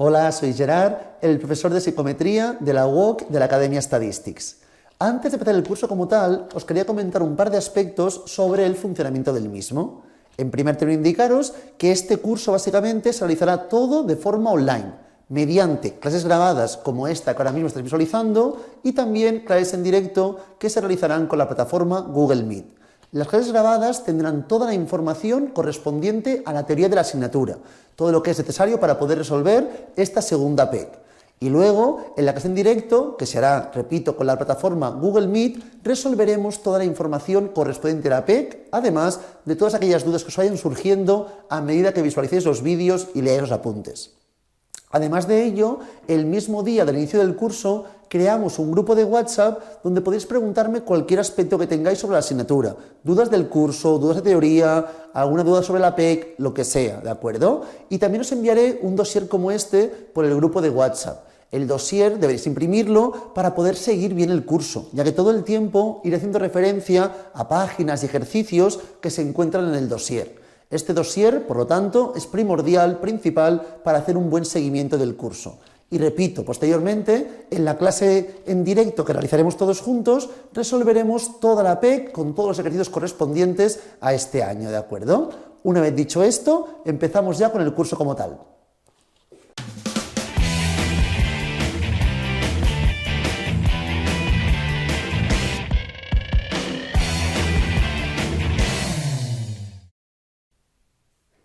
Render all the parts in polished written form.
Hola, soy Gerard, el profesor de psicometría de la UOC de la Academia Statistics. Antes de empezar el curso como tal, os quería comentar un par de aspectos sobre el funcionamiento del mismo. En primer término, indicaros que este curso básicamente se realizará todo de forma online, mediante clases grabadas como esta que ahora mismo estáis visualizando y también clases en directo que se realizarán con la plataforma Google Meet. Las clases grabadas tendrán toda la información correspondiente a la teoría de la asignatura, todo lo que es necesario para poder resolver esta segunda PEC. Y luego, en la clase en directo, que se hará, repito, con la plataforma Google Meet, resolveremos toda la información correspondiente a la PEC, además de todas aquellas dudas que os vayan surgiendo a medida que visualicéis los vídeos y leáis los apuntes. Además de ello, el mismo día del inicio del curso, creamos un grupo de WhatsApp donde podéis preguntarme cualquier aspecto que tengáis sobre la asignatura, dudas del curso, dudas de teoría, alguna duda sobre la PEC, lo que sea, ¿de acuerdo? Y también os enviaré un dossier como este por el grupo de WhatsApp. El dossier deberéis imprimirlo para poder seguir bien el curso, ya que todo el tiempo iré haciendo referencia a páginas y ejercicios que se encuentran en el dossier. Este dossier, por lo tanto, es primordial, principal, para hacer un buen seguimiento del curso. Y repito, posteriormente, en la clase en directo que realizaremos todos juntos, resolveremos toda la PEC con todos los ejercicios correspondientes a este año, ¿de acuerdo? Una vez dicho esto, empezamos ya con el curso como tal.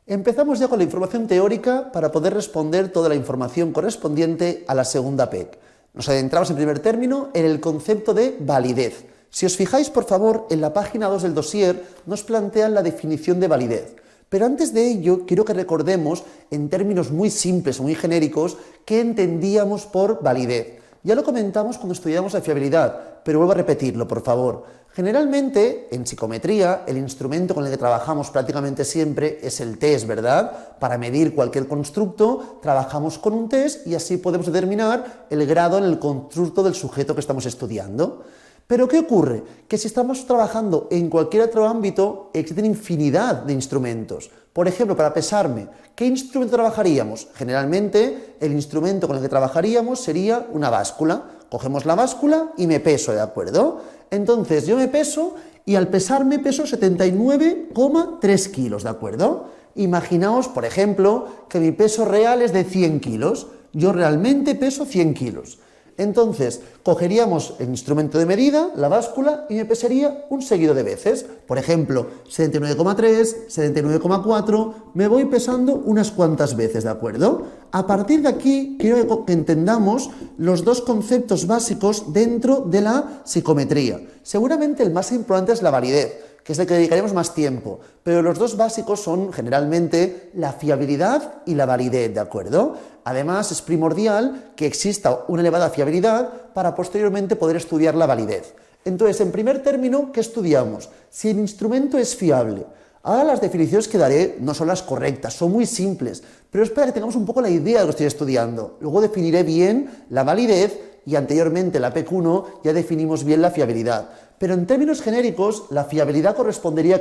Empezamos ya con la información teórica para poder responder toda la información correspondiente a la segunda PEC. Nos adentramos en primer término en el concepto de validez. Si os fijáis, por favor, en la página 2 del dossier nos plantean la definición de validez. Pero antes de ello, quiero que recordemos, en términos muy simples o muy genéricos, qué entendíamos por validez. Ya lo comentamos cuando estudiamos la fiabilidad, pero vuelvo a repetirlo, por favor. Generalmente, en psicometría, el instrumento con el que trabajamos prácticamente siempre es el test, ¿verdad? Para medir cualquier constructo, trabajamos con un test y así podemos determinar el grado en el constructo del sujeto que estamos estudiando. Pero ¿qué ocurre? Que si estamos trabajando en cualquier otro ámbito, existen infinidad de instrumentos. Por ejemplo, para pesarme, ¿qué instrumento trabajaríamos? Generalmente, el instrumento con el que trabajaríamos sería una báscula. Cogemos la báscula y me peso, ¿de acuerdo? Entonces, yo me peso y al pesarme peso 79,3 kilos, ¿de acuerdo? Imaginaos, por ejemplo, que mi peso real es de 100 kilos. Yo realmente peso 100 kilos. Entonces, cogeríamos el instrumento de medida, la báscula, y me pesaría un seguido de veces. Por ejemplo, 79,3, 79,4, me voy pesando unas cuantas veces, ¿de acuerdo? A partir de aquí, quiero que entendamos los dos conceptos básicos dentro de la psicometría. Seguramente el más importante es la validez, que es el que dedicaremos más tiempo, pero los dos básicos son generalmente la fiabilidad y la validez, ¿de acuerdo? Además, es primordial que exista una elevada fiabilidad para posteriormente poder estudiar la validez. Entonces, en primer término, ¿qué estudiamos? Si el instrumento es fiable. Ahora las definiciones que daré no son las correctas, son muy simples, pero es para que tengamos un poco la idea de lo que estoy estudiando. Luego definiré bien la validez y anteriormente la PEC 1 ya definimos bien la fiabilidad. Pero en términos genéricos, la fiabilidad correspondería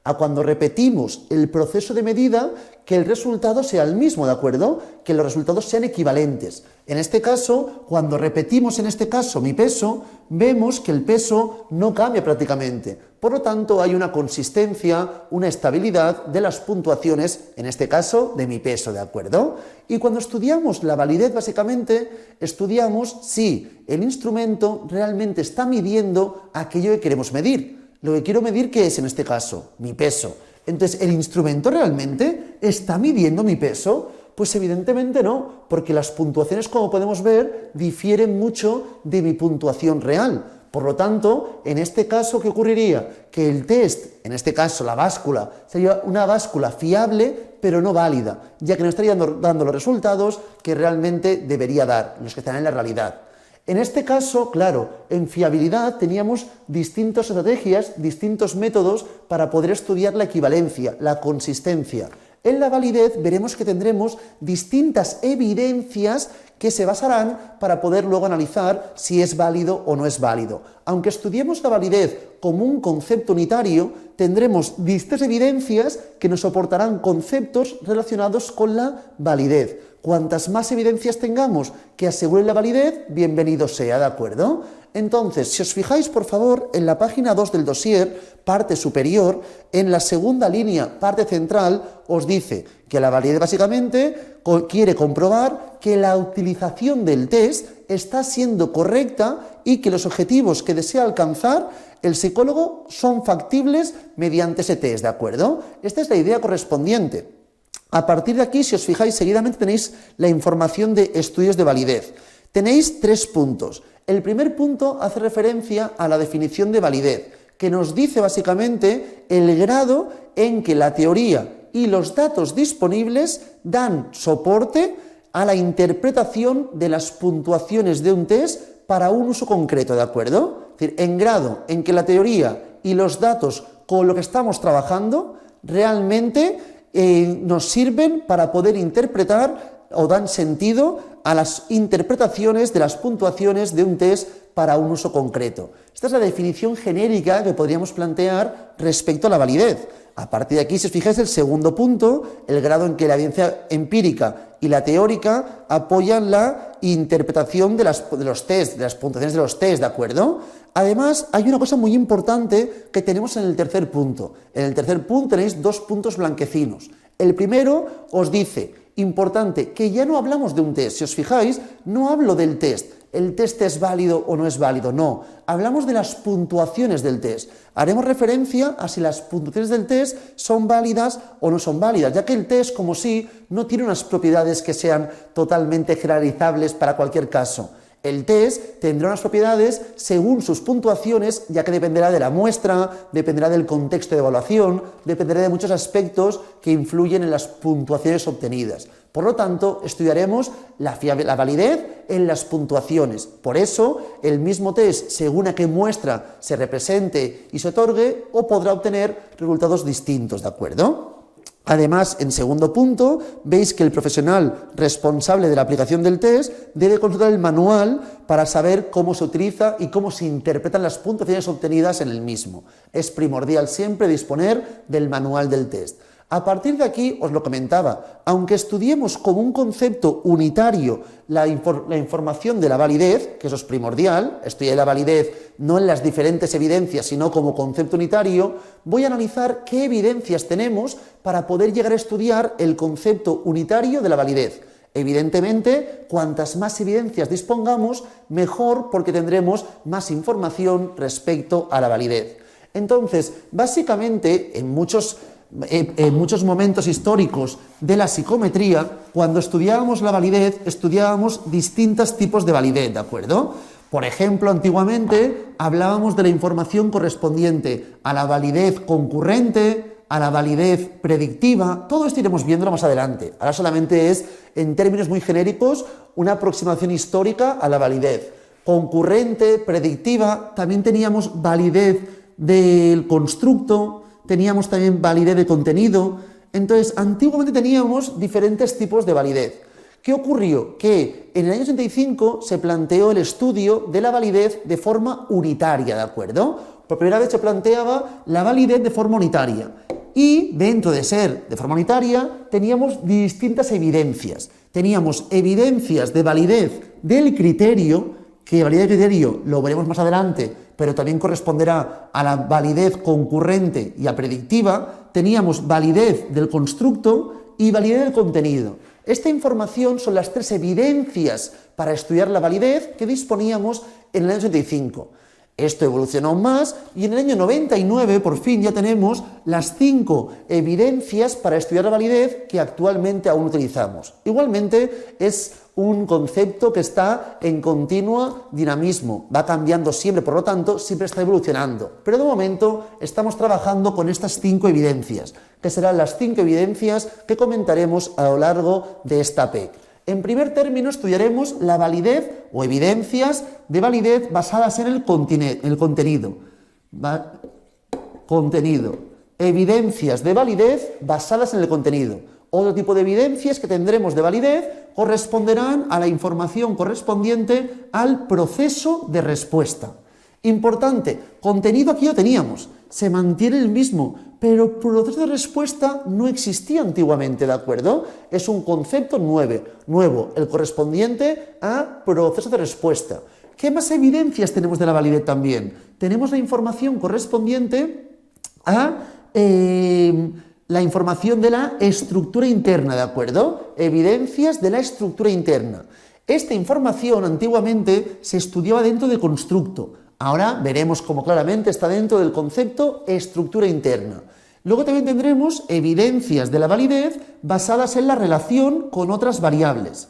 a cuando repetimos el proceso de medida, que el resultado sea el mismo, ¿de acuerdo? Que los resultados sean equivalentes. En este caso, cuando repetimos en este caso mi peso, vemos que el peso no cambia prácticamente. Por lo tanto, hay una consistencia, una estabilidad de las puntuaciones, en este caso, de mi peso, ¿de acuerdo? Y cuando estudiamos la validez, básicamente, estudiamos si el instrumento realmente está midiendo aquello que queremos medir. Lo que quiero medir, ¿qué es en este caso? Mi peso. Entonces, ¿el instrumento realmente está midiendo mi peso? Pues evidentemente no, porque las puntuaciones, como podemos ver, difieren mucho de mi puntuación real. Por lo tanto, en este caso, ¿qué ocurriría? Que el test, en este caso la báscula, sería una báscula fiable, pero no válida, ya que no estaría dando los resultados que realmente debería dar, los que están en la realidad. En este caso, claro, en fiabilidad teníamos distintas estrategias, distintos métodos para poder estudiar la equivalencia, la consistencia. En la validez veremos que tendremos distintas evidencias que se basarán para poder luego analizar si es válido o no es válido. Aunque estudiemos la validez como un concepto unitario, tendremos distintas evidencias que nos aportarán conceptos relacionados con la validez. Cuantas más evidencias tengamos que aseguren la validez, bienvenido sea, ¿de acuerdo? Entonces, si os fijáis, por favor, en la página 2 del dossier, parte superior, en la segunda línea, parte central, os dice que la validez básicamente quiere comprobar que la utilización del test está siendo correcta y que los objetivos que desea alcanzar el psicólogo son factibles mediante ese test, ¿de acuerdo? Esta es la idea correspondiente. A partir de aquí, si os fijáis, seguidamente tenéis la información de estudios de validez. Tenéis 3 puntos. El primer punto hace referencia a la definición de validez, que nos dice básicamente el grado en que la teoría y los datos disponibles dan soporte a la interpretación de las puntuaciones de un test para un uso concreto, ¿de acuerdo? Es decir, en grado en que la teoría y los datos con lo que estamos trabajando realmente nos sirven para poder interpretar o dan sentido a las interpretaciones de las puntuaciones de un test para un uso concreto. Esta es la definición genérica que podríamos plantear respecto a la validez. A partir de aquí, si os fijáis, el segundo punto, el grado en que la evidencia empírica y la teórica apoyan la interpretación de los test, de las puntuaciones de los test, ¿de acuerdo? Además, hay una cosa muy importante que tenemos en el tercer punto. En el tercer punto tenéis 2 puntos blanquecinos. El primero os dice, importante, que ya no hablamos de un test. Si os fijáis, no hablo del test. ¿El test es válido o no es válido? No. Hablamos de las puntuaciones del test. Haremos referencia a si las puntuaciones del test son válidas o no son válidas, ya que el test, como sí, no tiene unas propiedades que sean totalmente generalizables para cualquier caso. El test tendrá unas propiedades según sus puntuaciones, ya que dependerá de la muestra, dependerá del contexto de evaluación, dependerá de muchos aspectos que influyen en las puntuaciones obtenidas. Por lo tanto, estudiaremos la validez en las puntuaciones. Por eso, el mismo test, según a qué muestra se represente y se otorgue, o podrá obtener resultados distintos, ¿de acuerdo? Además, en segundo punto, veis que el profesional responsable de la aplicación del test debe consultar el manual para saber cómo se utiliza y cómo se interpretan las puntuaciones obtenidas en el mismo. Es primordial siempre disponer del manual del test. A partir de aquí, os lo comentaba, aunque estudiemos como un concepto unitario la información de la validez, que eso es primordial, estudiar la validez no en las diferentes evidencias, sino como concepto unitario, voy a analizar qué evidencias tenemos para poder llegar a estudiar el concepto unitario de la validez. Evidentemente, cuantas más evidencias dispongamos, mejor, porque tendremos más información respecto a la validez. Entonces, básicamente, en muchos momentos históricos de la psicometría, cuando estudiábamos la validez, estudiábamos distintos tipos de validez, ¿de acuerdo? Por ejemplo, antiguamente hablábamos de la información correspondiente a la validez concurrente, a la validez predictiva. Todo esto iremos viéndolo más adelante. Ahora solamente es, en términos muy genéricos, una aproximación histórica a la validez. Concurrente, predictiva, también teníamos validez del constructo, teníamos también validez de contenido. Entonces, antiguamente teníamos diferentes tipos de validez. ¿Qué ocurrió? Que en el año 85 se planteó el estudio de la validez de forma unitaria, ¿de acuerdo? Por primera vez se planteaba la validez de forma unitaria. Y dentro de ser de forma unitaria, teníamos distintas evidencias. Teníamos evidencias de validez del criterio, que validez del criterio lo veremos más adelante, pero también corresponderá a la validez concurrente y a predictiva. Teníamos validez del constructo y validez del contenido. Esta información son las 3 evidencias para estudiar la validez que disponíamos en el año 85. Esto evolucionó más y en el año 99 por fin ya tenemos las 5 evidencias para estudiar la validez que actualmente aún utilizamos. Igualmente es un concepto que está en continuo dinamismo, va cambiando siempre, por lo tanto siempre está evolucionando. Pero de momento estamos trabajando con estas 5 evidencias, que serán las 5 evidencias que comentaremos a lo largo de esta PEC. En primer término estudiaremos la validez o evidencias de validez basadas en el contenido. Evidencias de validez basadas en el contenido. Otro tipo de evidencias que tendremos de validez corresponderán a la información correspondiente al proceso de respuesta. Importante, contenido aquí lo teníamos, se mantiene el mismo, pero proceso de respuesta no existía antiguamente, ¿de acuerdo? Es un concepto nuevo, el correspondiente a proceso de respuesta. ¿Qué más evidencias tenemos de la validez también? Tenemos la información correspondiente a la información de la estructura interna, ¿de acuerdo? Evidencias de la estructura interna. Esta información antiguamente se estudiaba dentro de constructo. Ahora veremos cómo claramente está dentro del concepto estructura interna. Luego también tendremos evidencias de la validez basadas en la relación con otras variables.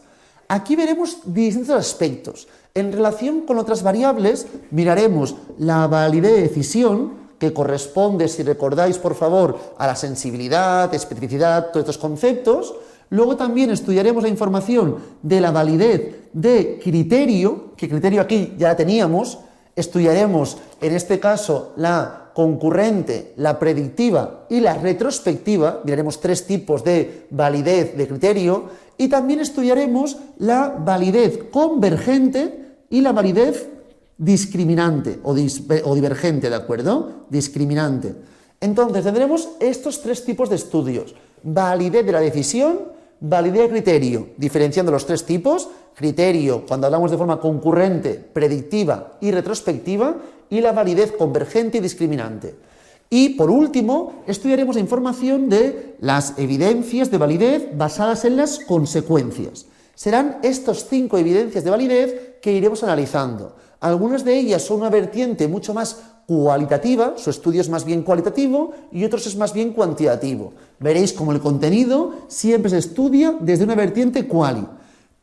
Aquí veremos distintos aspectos. En relación con otras variables miraremos la validez de decisión, que corresponde, si recordáis por favor, a la sensibilidad, especificidad, todos estos conceptos. Luego también estudiaremos la información de la validez de criterio, que criterio aquí ya la teníamos. Estudiaremos, en este caso, la concurrente, la predictiva y la retrospectiva. Miraremos 3 tipos de validez de criterio. Y también estudiaremos la validez convergente y la validez discriminante o divergente, ¿de acuerdo? Discriminante. Entonces, tendremos estos 3 tipos de estudios. Validez de la decisión, validez de criterio, diferenciando los 3 tipos. Criterio, cuando hablamos de forma concurrente, predictiva y retrospectiva, y la validez convergente y discriminante. Y, por último, estudiaremos la información de las evidencias de validez basadas en las consecuencias. Serán estos 5 evidencias de validez que iremos analizando. Algunas de ellas son una vertiente mucho más cualitativa, su estudio es más bien cualitativo y otros es más bien cuantitativo. Veréis cómo el contenido siempre se estudia desde una vertiente quali.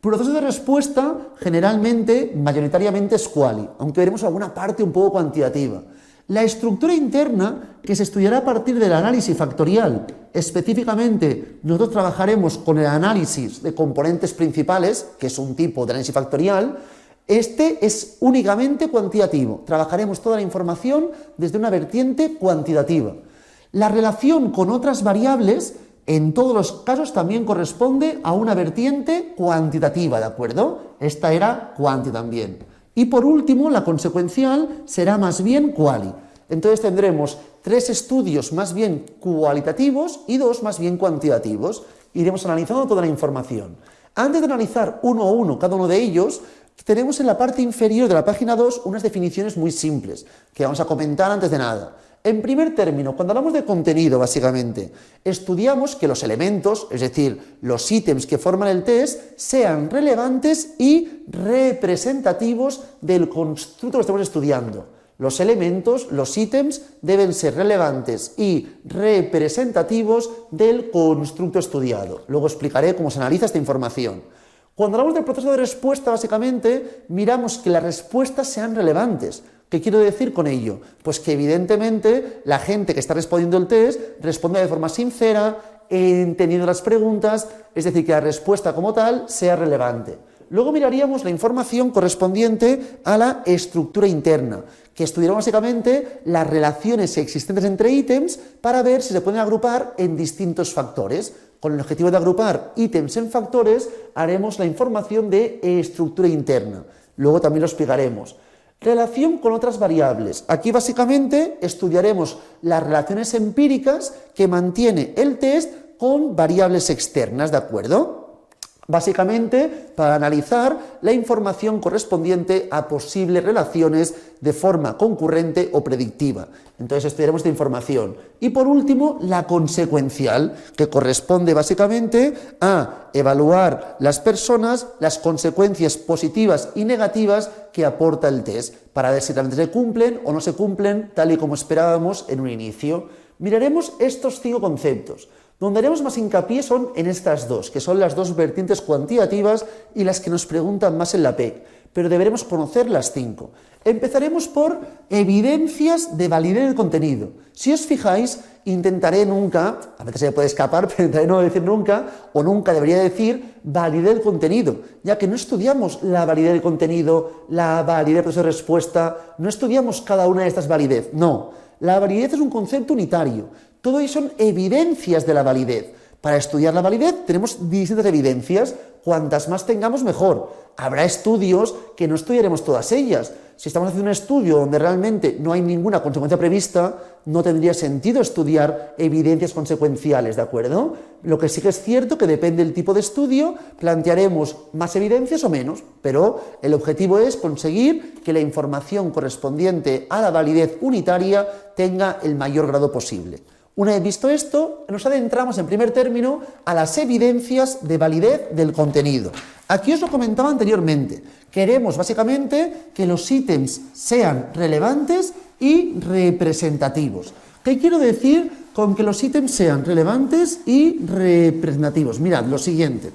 Proceso de respuesta generalmente, mayoritariamente es quali, aunque veremos alguna parte un poco cuantitativa. La estructura interna, que se estudiará a partir del análisis factorial. Específicamente, nosotros trabajaremos con el análisis de componentes principales, que es un tipo de análisis factorial. Este es únicamente cuantitativo. Trabajaremos toda la información desde una vertiente cuantitativa. La relación con otras variables, en todos los casos, también corresponde a una vertiente cuantitativa, ¿de acuerdo? Esta era quanti también. Y por último, la consecuencial será más bien quali. Entonces tendremos 3 estudios más bien cualitativos y 2 más bien cuantitativos. Iremos analizando toda la información. Antes de analizar uno a uno cada uno de ellos, tenemos en la parte inferior de la página 2 unas definiciones muy simples que vamos a comentar antes de nada. En primer término, cuando hablamos de contenido, básicamente, estudiamos que los elementos, es decir, los ítems que forman el test, sean relevantes y representativos del constructo que estamos estudiando. Los elementos, los ítems, deben ser relevantes y representativos del constructo estudiado. Luego explicaré cómo se analiza esta información. Cuando hablamos del proceso de respuesta, básicamente, miramos que las respuestas sean relevantes. ¿Qué quiero decir con ello? Pues que evidentemente la gente que está respondiendo el test responda de forma sincera, entendiendo las preguntas, es decir, que la respuesta como tal sea relevante. Luego miraríamos la información correspondiente a la estructura interna, que estudiará básicamente las relaciones existentes entre ítems para ver si se pueden agrupar en distintos factores. Con el objetivo de agrupar ítems en factores, haremos la información de estructura interna. Luego también lo explicaremos. Relación con otras variables. Aquí básicamente estudiaremos las relaciones empíricas que mantiene el test con variables externas, ¿de acuerdo? Básicamente para analizar la información correspondiente a posibles relaciones de forma concurrente o predictiva. Entonces estudiaremos esta información. Y por último, la consecuencial, que corresponde básicamente a evaluar las personas, las consecuencias positivas y negativas que aporta el test, para ver si realmente se cumplen o no se cumplen tal y como esperábamos en un inicio. Miraremos estos 5 conceptos. Donde haremos más hincapié son en estas 2, que son las 2 vertientes cuantitativas y las que nos preguntan más en la PEC, pero deberemos conocer las 5. Empezaremos por evidencias de validez del contenido. Si os fijáis, intentaré nunca, a veces se me puede escapar, pero intentaré no decir nunca, o nunca debería decir validez del contenido, ya que no estudiamos la validez del contenido, la validez del proceso de respuesta, no estudiamos cada una de estas validez, no. La validez es un concepto unitario. Todo ello son evidencias de la validez. Para estudiar la validez tenemos distintas evidencias, cuantas más tengamos mejor. Habrá estudios que no estudiaremos todas ellas. Si estamos haciendo un estudio donde realmente no hay ninguna consecuencia prevista, no tendría sentido estudiar evidencias consecuenciales, ¿de acuerdo? Lo que sí que es cierto que depende del tipo de estudio, plantearemos más evidencias o menos, pero el objetivo es conseguir que la información correspondiente a la validez unitaria tenga el mayor grado posible. Una vez visto esto, nos adentramos en primer término a las evidencias de validez del contenido. Aquí os lo comentaba anteriormente. Queremos básicamente que los ítems sean relevantes y representativos. ¿Qué quiero decir con que los ítems sean relevantes y representativos? Mirad, lo siguiente.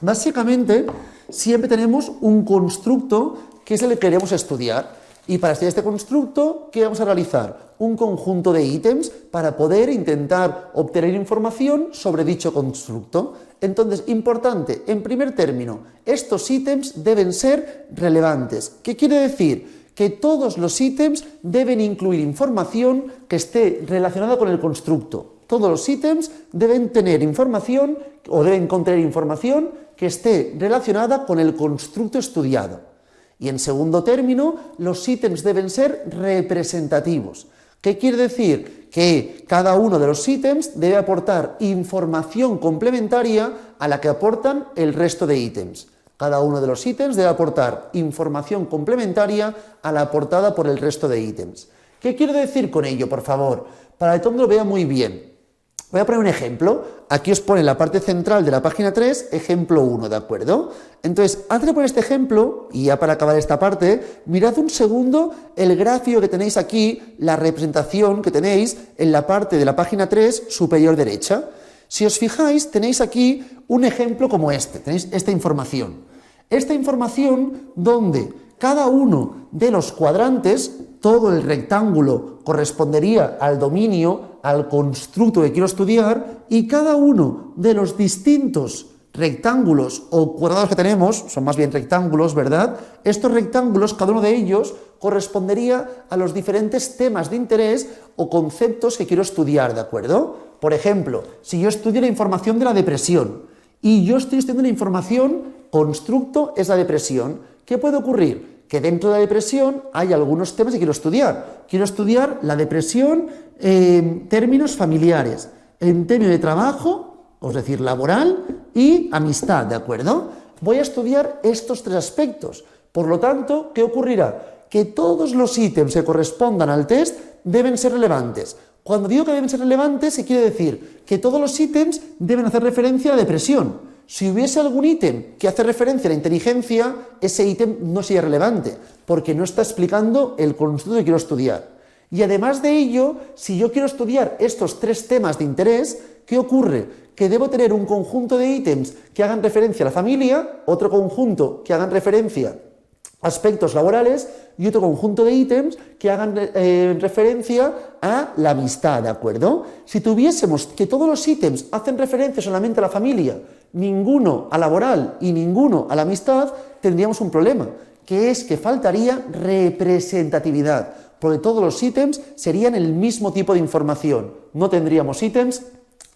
Básicamente, siempre tenemos un constructo que es el que queremos estudiar. Y para estudiar este constructo, ¿qué vamos a realizar? Un conjunto de ítems para poder intentar obtener información sobre dicho constructo. Entonces, importante, en primer término, estos ítems deben ser relevantes. ¿Qué quiere decir? Que todos los ítems deben incluir información que esté relacionada con el constructo. Todos los ítems deben tener información o deben contener información que esté relacionada con el constructo estudiado. Y en segundo término, los ítems deben ser representativos. ¿Qué quiere decir? Que cada uno de los ítems debe aportar información complementaria a la que aportan el resto de ítems. Cada uno de los ítems debe aportar información complementaria a la aportada por el resto de ítems. ¿Qué quiero decir con ello, por favor? Para que todo el mundo lo vea muy bien. Voy a poner un ejemplo. Aquí os pone en la parte central de la página 3, ejemplo 1, ¿de acuerdo? Entonces, antes de poner este ejemplo, y ya para acabar esta parte, mirad un segundo el gráfico que tenéis aquí, la representación que tenéis en la parte de la página 3 superior derecha. Si os fijáis, tenéis aquí un ejemplo como este, tenéis esta información. Esta información donde cada uno de los cuadrantes, todo el rectángulo correspondería al dominio, al constructo que quiero estudiar, y cada uno de los distintos rectángulos o cuadrados que tenemos, son más bien rectángulos, ¿verdad? Estos rectángulos, cada uno de ellos, correspondería a los diferentes temas de interés o conceptos que quiero estudiar, ¿de acuerdo? Por ejemplo, si yo estudio la información de la depresión y yo estoy estudiando la información, constructo es la depresión, ¿qué puede ocurrir? Que dentro de la depresión hay algunos temas que quiero estudiar. Quiero estudiar la depresión en términos familiares, en términos de trabajo, es decir, laboral y amistad, ¿de acuerdo? Voy a estudiar estos tres aspectos. Por lo tanto, ¿qué ocurrirá? Que todos los ítems que correspondan al test deben ser relevantes. Cuando digo que deben ser relevantes, se quiere decir que todos los ítems deben hacer referencia a la depresión. Si hubiese algún ítem que hace referencia a la inteligencia, ese ítem no sería relevante, porque no está explicando el constructo que quiero estudiar. Y además de ello, si yo quiero estudiar estos tres temas de interés, ¿qué ocurre? Que debo tener un conjunto de ítems que hagan referencia a la familia, otro conjunto que hagan referencia a aspectos laborales y otro conjunto de ítems que hagan referencia a la amistad, ¿de acuerdo? Si tuviésemos que todos los ítems hacen referencia solamente a la familia, ninguno a laboral y ninguno a la amistad, tendríamos un problema, que es que faltaría representatividad, porque todos los ítems serían el mismo tipo de información, no tendríamos ítems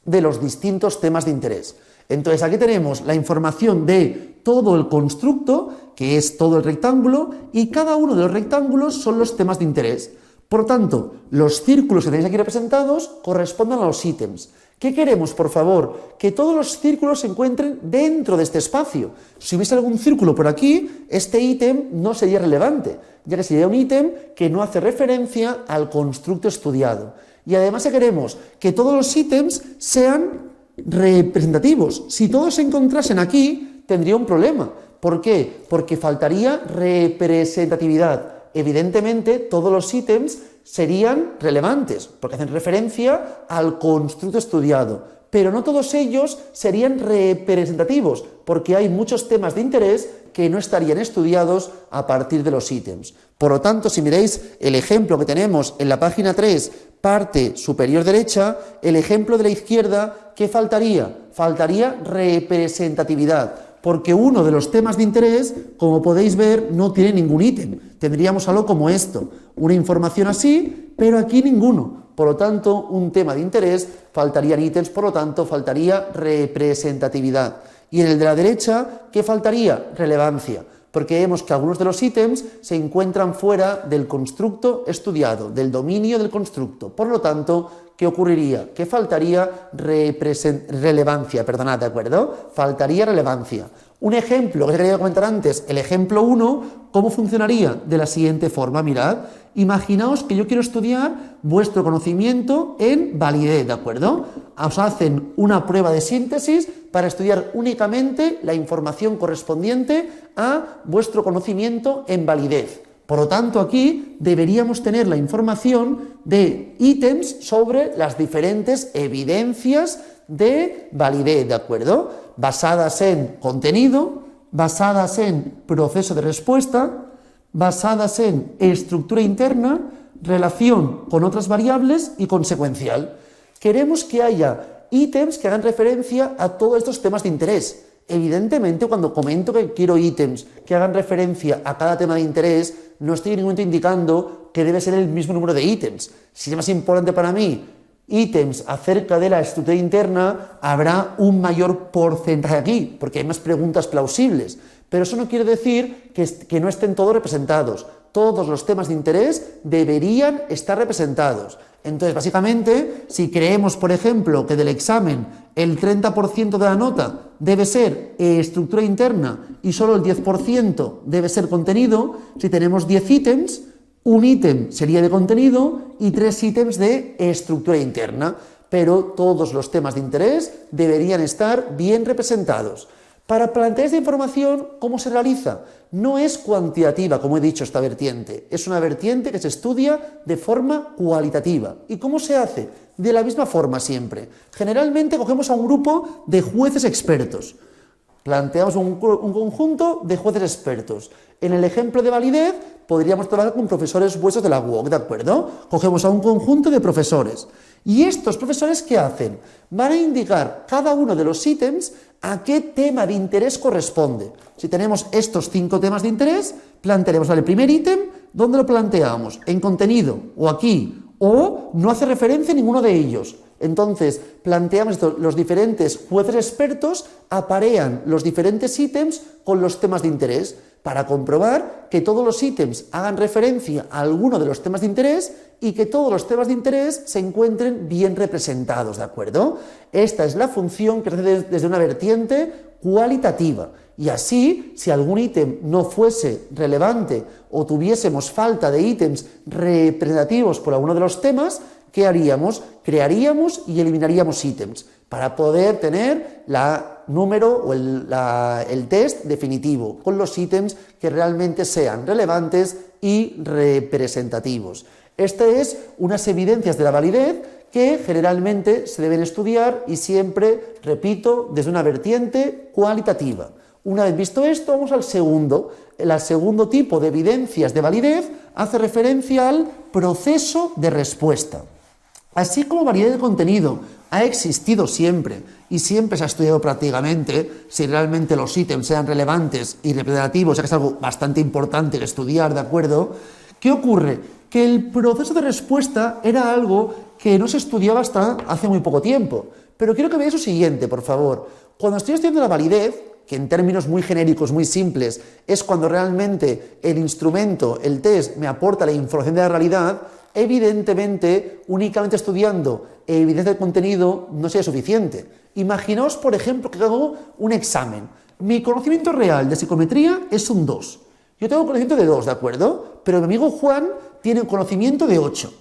de los distintos temas de interés. Entonces aquí tenemos la información de todo el constructo, que es todo el rectángulo, y cada uno de los rectángulos son los temas de interés. Por lo tanto, los círculos que tenéis aquí representados corresponden a los ítems. ¿Qué queremos, por favor? Que todos los círculos se encuentren dentro de este espacio. Si hubiese algún círculo por aquí, este ítem no sería relevante, ya que sería un ítem que no hace referencia al constructo estudiado. Y además queremos que todos los ítems sean representativos. Si todos se encontrasen aquí, tendría un problema. ¿Por qué? Porque faltaría representatividad. Evidentemente, todos los ítems serían relevantes, porque hacen referencia al constructo estudiado, pero no todos ellos serían representativos, porque hay muchos temas de interés que no estarían estudiados a partir de los ítems. Por lo tanto, si miráis el ejemplo que tenemos en la página 3, parte superior derecha, el ejemplo de la izquierda, ¿qué faltaría? Faltaría representatividad. porque uno de los temas de interés, como podéis ver, no tiene ningún ítem. Tendríamos algo como esto, una información así, pero aquí ninguno. Por lo tanto, un tema de interés, faltarían ítems, por lo tanto, faltaría representatividad. Y en el de la derecha, ¿qué faltaría? Relevancia, porque vemos que algunos de los ítems se encuentran fuera del constructo estudiado, del dominio del constructo. Por lo tanto, ¿qué ocurriría? Que faltaría relevancia, ¿de acuerdo? Faltaría relevancia. Un ejemplo que quería comentar antes, el ejemplo 1, ¿cómo funcionaría? De la siguiente forma, mirad. Imaginaos que yo quiero estudiar vuestro conocimiento en validez, ¿de acuerdo? Os hacen una prueba de síntesis para estudiar únicamente la información correspondiente a vuestro conocimiento en validez. Por lo tanto, aquí deberíamos tener la información de ítems sobre las diferentes evidencias de validez, ¿de acuerdo? Basadas en contenido, basadas en proceso de respuesta, basadas en estructura interna, relación con otras variables y consecuencial. Queremos que haya ítems que hagan referencia a todos estos temas de interés. Evidentemente, cuando comento que quiero ítems que hagan referencia a cada tema de interés, no estoy en ningún momento indicando que debe ser el mismo número de ítems. Si es más importante para mí ítems acerca de la estructura interna, habrá un mayor porcentaje aquí, porque hay más preguntas plausibles. Pero eso no quiere decir que no estén todos representados. Todos los temas de interés deberían estar representados. Entonces, básicamente, si creemos, por ejemplo, que del examen el 30% de la nota debe ser estructura interna y solo el 10% debe ser contenido, si tenemos 10 ítems, un ítem sería de contenido y 3 ítems de estructura interna, pero todos los temas de interés deberían estar bien representados. Para plantear esta información, ¿cómo se realiza? No es cuantitativa, como he dicho, esta vertiente. Es una vertiente que se estudia de forma cualitativa. ¿Y cómo se hace? De la misma forma siempre. Generalmente cogemos a un grupo de jueces expertos. Planteamos un conjunto de jueces expertos. En el ejemplo de validez, podríamos trabajar con profesores vuestros de la UOC, ¿de acuerdo? Cogemos a un conjunto de profesores. ¿Y estos profesores qué hacen? Van a indicar cada uno de los ítems a qué tema de interés corresponde. Si tenemos estos 5 temas de interés, plantearemos el primer ítem, ¿dónde lo planteamos? En contenido, o aquí, o no hace referencia a ninguno de ellos. Entonces, planteamos esto, los diferentes jueces expertos aparean los diferentes ítems con los temas de interés para comprobar que todos los ítems hagan referencia a alguno de los temas de interés y que todos los temas de interés se encuentren bien representados, ¿de acuerdo? Esta es la función que se hace desde una vertiente cualitativa. Y así, si algún ítem no fuese relevante o tuviésemos falta de ítems representativos por alguno de los temas, ¿qué haríamos? Crearíamos y eliminaríamos ítems para poder tener la número o el test definitivo con los ítems que realmente sean relevantes y representativos. Estas es unas evidencias de la validez que generalmente se deben estudiar y siempre, repito, desde una vertiente cualitativa. Una vez visto esto, vamos al segundo. El segundo tipo de evidencias de validez hace referencia al proceso de respuesta. Así como validez de contenido ha existido siempre y siempre se ha estudiado prácticamente si realmente los ítems sean relevantes y representativos, ya que es algo bastante importante que estudiar, ¿de acuerdo? ¿Qué ocurre? Que el proceso de respuesta era algo que no se estudiaba hasta hace muy poco tiempo. Pero quiero que veáis lo siguiente, por favor. Cuando estoy estudiando la validez, que en términos muy genéricos, muy simples, es cuando realmente el instrumento, el test, me aporta la información de la realidad, evidentemente, únicamente estudiando evidencia de contenido no sería suficiente. Imaginaos, por ejemplo, que hago un examen. Mi conocimiento real de psicometría es un 2. Yo tengo un conocimiento de 2, ¿de acuerdo? Pero mi amigo Juan tiene un conocimiento de 8.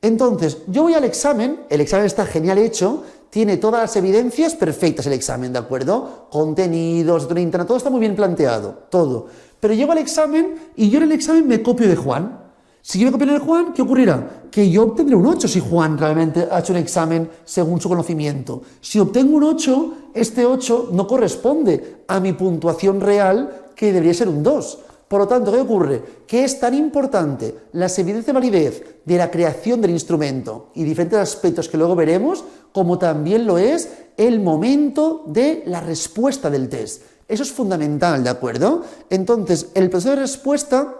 Entonces, yo voy al examen, el examen está genial hecho, tiene todas las evidencias perfectas el examen, ¿de acuerdo? Contenidos, estructura interna, todo está muy bien planteado, todo. Pero llego al examen y yo en el examen me copio de Juan. Si yo me copio de Juan, ¿qué ocurrirá? Que yo obtendré un 8 si Juan realmente ha hecho un examen según su conocimiento. Si obtengo un 8, este 8 no corresponde a mi puntuación real, que debería ser un 2. Por lo tanto, ¿qué ocurre? Que es tan importante las evidencias de validez de la creación del instrumento y diferentes aspectos que luego veremos, como también lo es el momento de la respuesta del test. Eso es fundamental, ¿de acuerdo? Entonces, el proceso de respuesta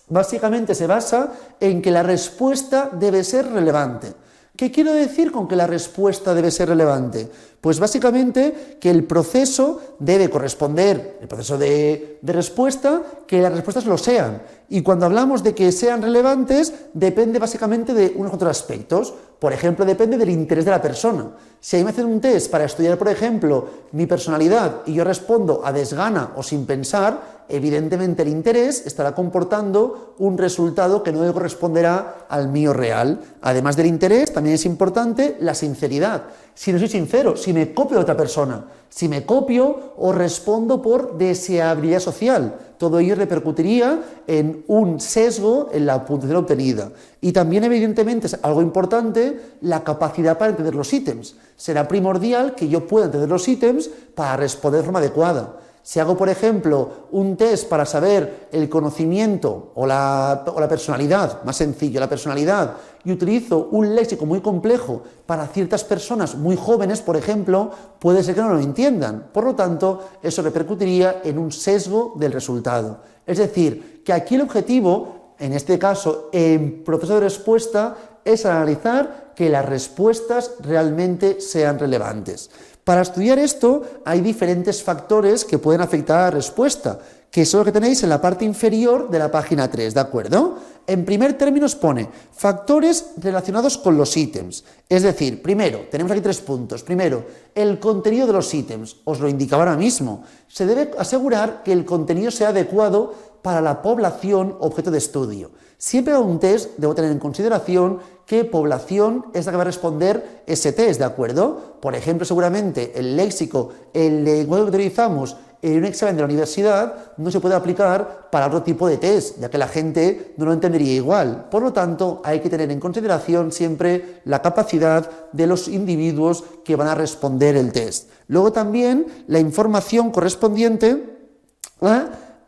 básicamente se basa en que la respuesta debe ser relevante. ¿Qué quiero decir con que la respuesta debe ser relevante? Pues básicamente que el proceso debe corresponder, el proceso de respuesta, que las respuestas lo sean. Y cuando hablamos de que sean relevantes, depende básicamente de unos otros aspectos. Por ejemplo, depende del interés de la persona. Si a mí me hacen un test para estudiar, por ejemplo, mi personalidad y yo respondo a desgana o sin pensar, evidentemente el interés estará comportando un resultado que no corresponderá al mío real. Además del interés, también es importante la sinceridad. Si no soy sincero, si me copio de otra persona, si me copio o respondo por deseabilidad social, todo ello repercutiría en un sesgo en la puntuación obtenida. Y también, evidentemente, es algo importante la capacidad para entender los ítems. Será primordial que yo pueda entender los ítems para responder de forma adecuada. Si hago, por ejemplo, un test para saber el conocimiento o la personalidad, más sencillo, la personalidad, y utilizo un léxico muy complejo para ciertas personas muy jóvenes, por ejemplo, puede ser que no lo entiendan. Por lo tanto, eso repercutiría en un sesgo del resultado. Es decir, que aquí el objetivo, en este caso, en proceso de respuesta, es analizar que las respuestas realmente sean relevantes. Para estudiar esto hay diferentes factores que pueden afectar a la respuesta, que son los que tenéis en la parte inferior de la página 3, ¿de acuerdo? En primer término os pone factores relacionados con los ítems. Es decir, primero, tenemos aquí 3 puntos. Primero, el contenido de los ítems. Os lo indicaba ahora mismo. Se debe asegurar que el contenido sea adecuado para la población objeto de estudio. Siempre a un test debo tener en consideración qué población es la que va a responder ese test, ¿de acuerdo? Por ejemplo, seguramente el léxico, el lenguaje que utilizamos en un examen de la universidad no se puede aplicar para otro tipo de test, ya que la gente no lo entendería igual. Por lo tanto, hay que tener en consideración siempre la capacidad de los individuos que van a responder el test. Luego también la información correspondiente,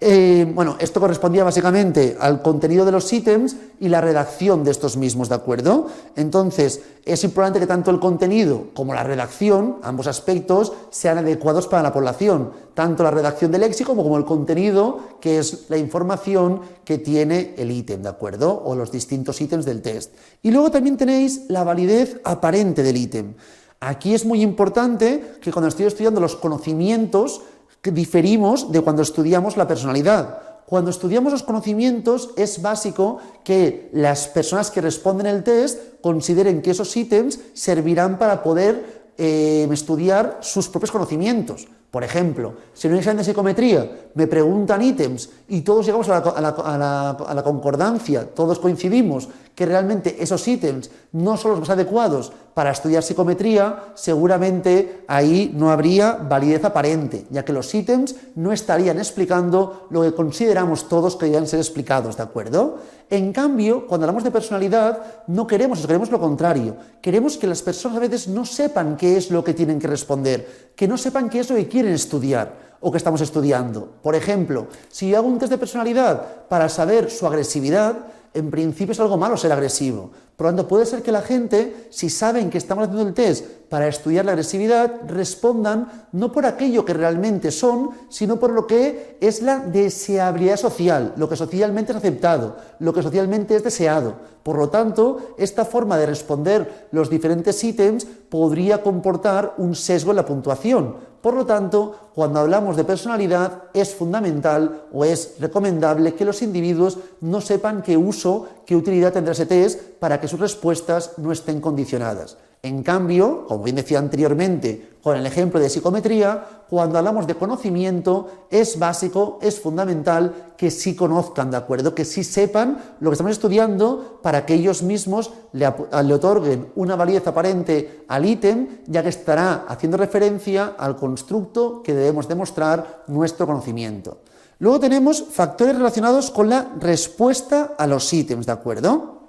esto correspondía básicamente al contenido de los ítems y la redacción de estos mismos, ¿de acuerdo? Entonces, es importante que tanto el contenido como la redacción, ambos aspectos, sean adecuados para la población, tanto la redacción del léxico como el contenido, que es la información que tiene el ítem, ¿de acuerdo? O los distintos ítems del test. Y luego también tenéis la validez aparente del ítem. Aquí es muy importante que cuando estoy estudiando los conocimientos, que diferimos de cuando estudiamos la personalidad. Cuando estudiamos los conocimientos es básico que las personas que responden el test consideren que esos ítems servirán para poder estudiar sus propios conocimientos. Por ejemplo, si en un examen de psicometría me preguntan ítems y todos llegamos a la concordancia, todos coincidimos que realmente esos ítems no son los más adecuados para estudiar psicometría, seguramente ahí no habría validez aparente, ya que los ítems no estarían explicando lo que consideramos todos que deben ser explicados, ¿de acuerdo? En cambio, cuando hablamos de personalidad, no queremos eso, queremos lo contrario. Queremos que las personas a veces no sepan qué es lo que tienen que responder, que no sepan qué es lo que quieren estudiar o que estamos estudiando. Por ejemplo, si yo hago un test de personalidad para saber su agresividad, en principio es algo malo ser agresivo. Por lo tanto, puede ser que la gente, si saben que estamos haciendo el test para estudiar la agresividad, respondan no por aquello que realmente son, sino por lo que es la deseabilidad social, lo que socialmente es aceptado, lo que socialmente es deseado. Por lo tanto, esta forma de responder los diferentes ítems podría comportar un sesgo en la puntuación. Por lo tanto, cuando hablamos de personalidad, es fundamental o es recomendable que los individuos no sepan qué uso, qué utilidad tendrá ese test para que sus respuestas no estén condicionadas. En cambio, como bien decía anteriormente, con el ejemplo de psicometría, cuando hablamos de conocimiento, es básico, es fundamental que sí conozcan, ¿de acuerdo? Que sí sepan lo que estamos estudiando para que ellos mismos le otorguen una validez aparente al ítem, ya que estará haciendo referencia al constructo que debemos demostrar nuestro conocimiento. Luego tenemos factores relacionados con la respuesta a los ítems, ¿de acuerdo?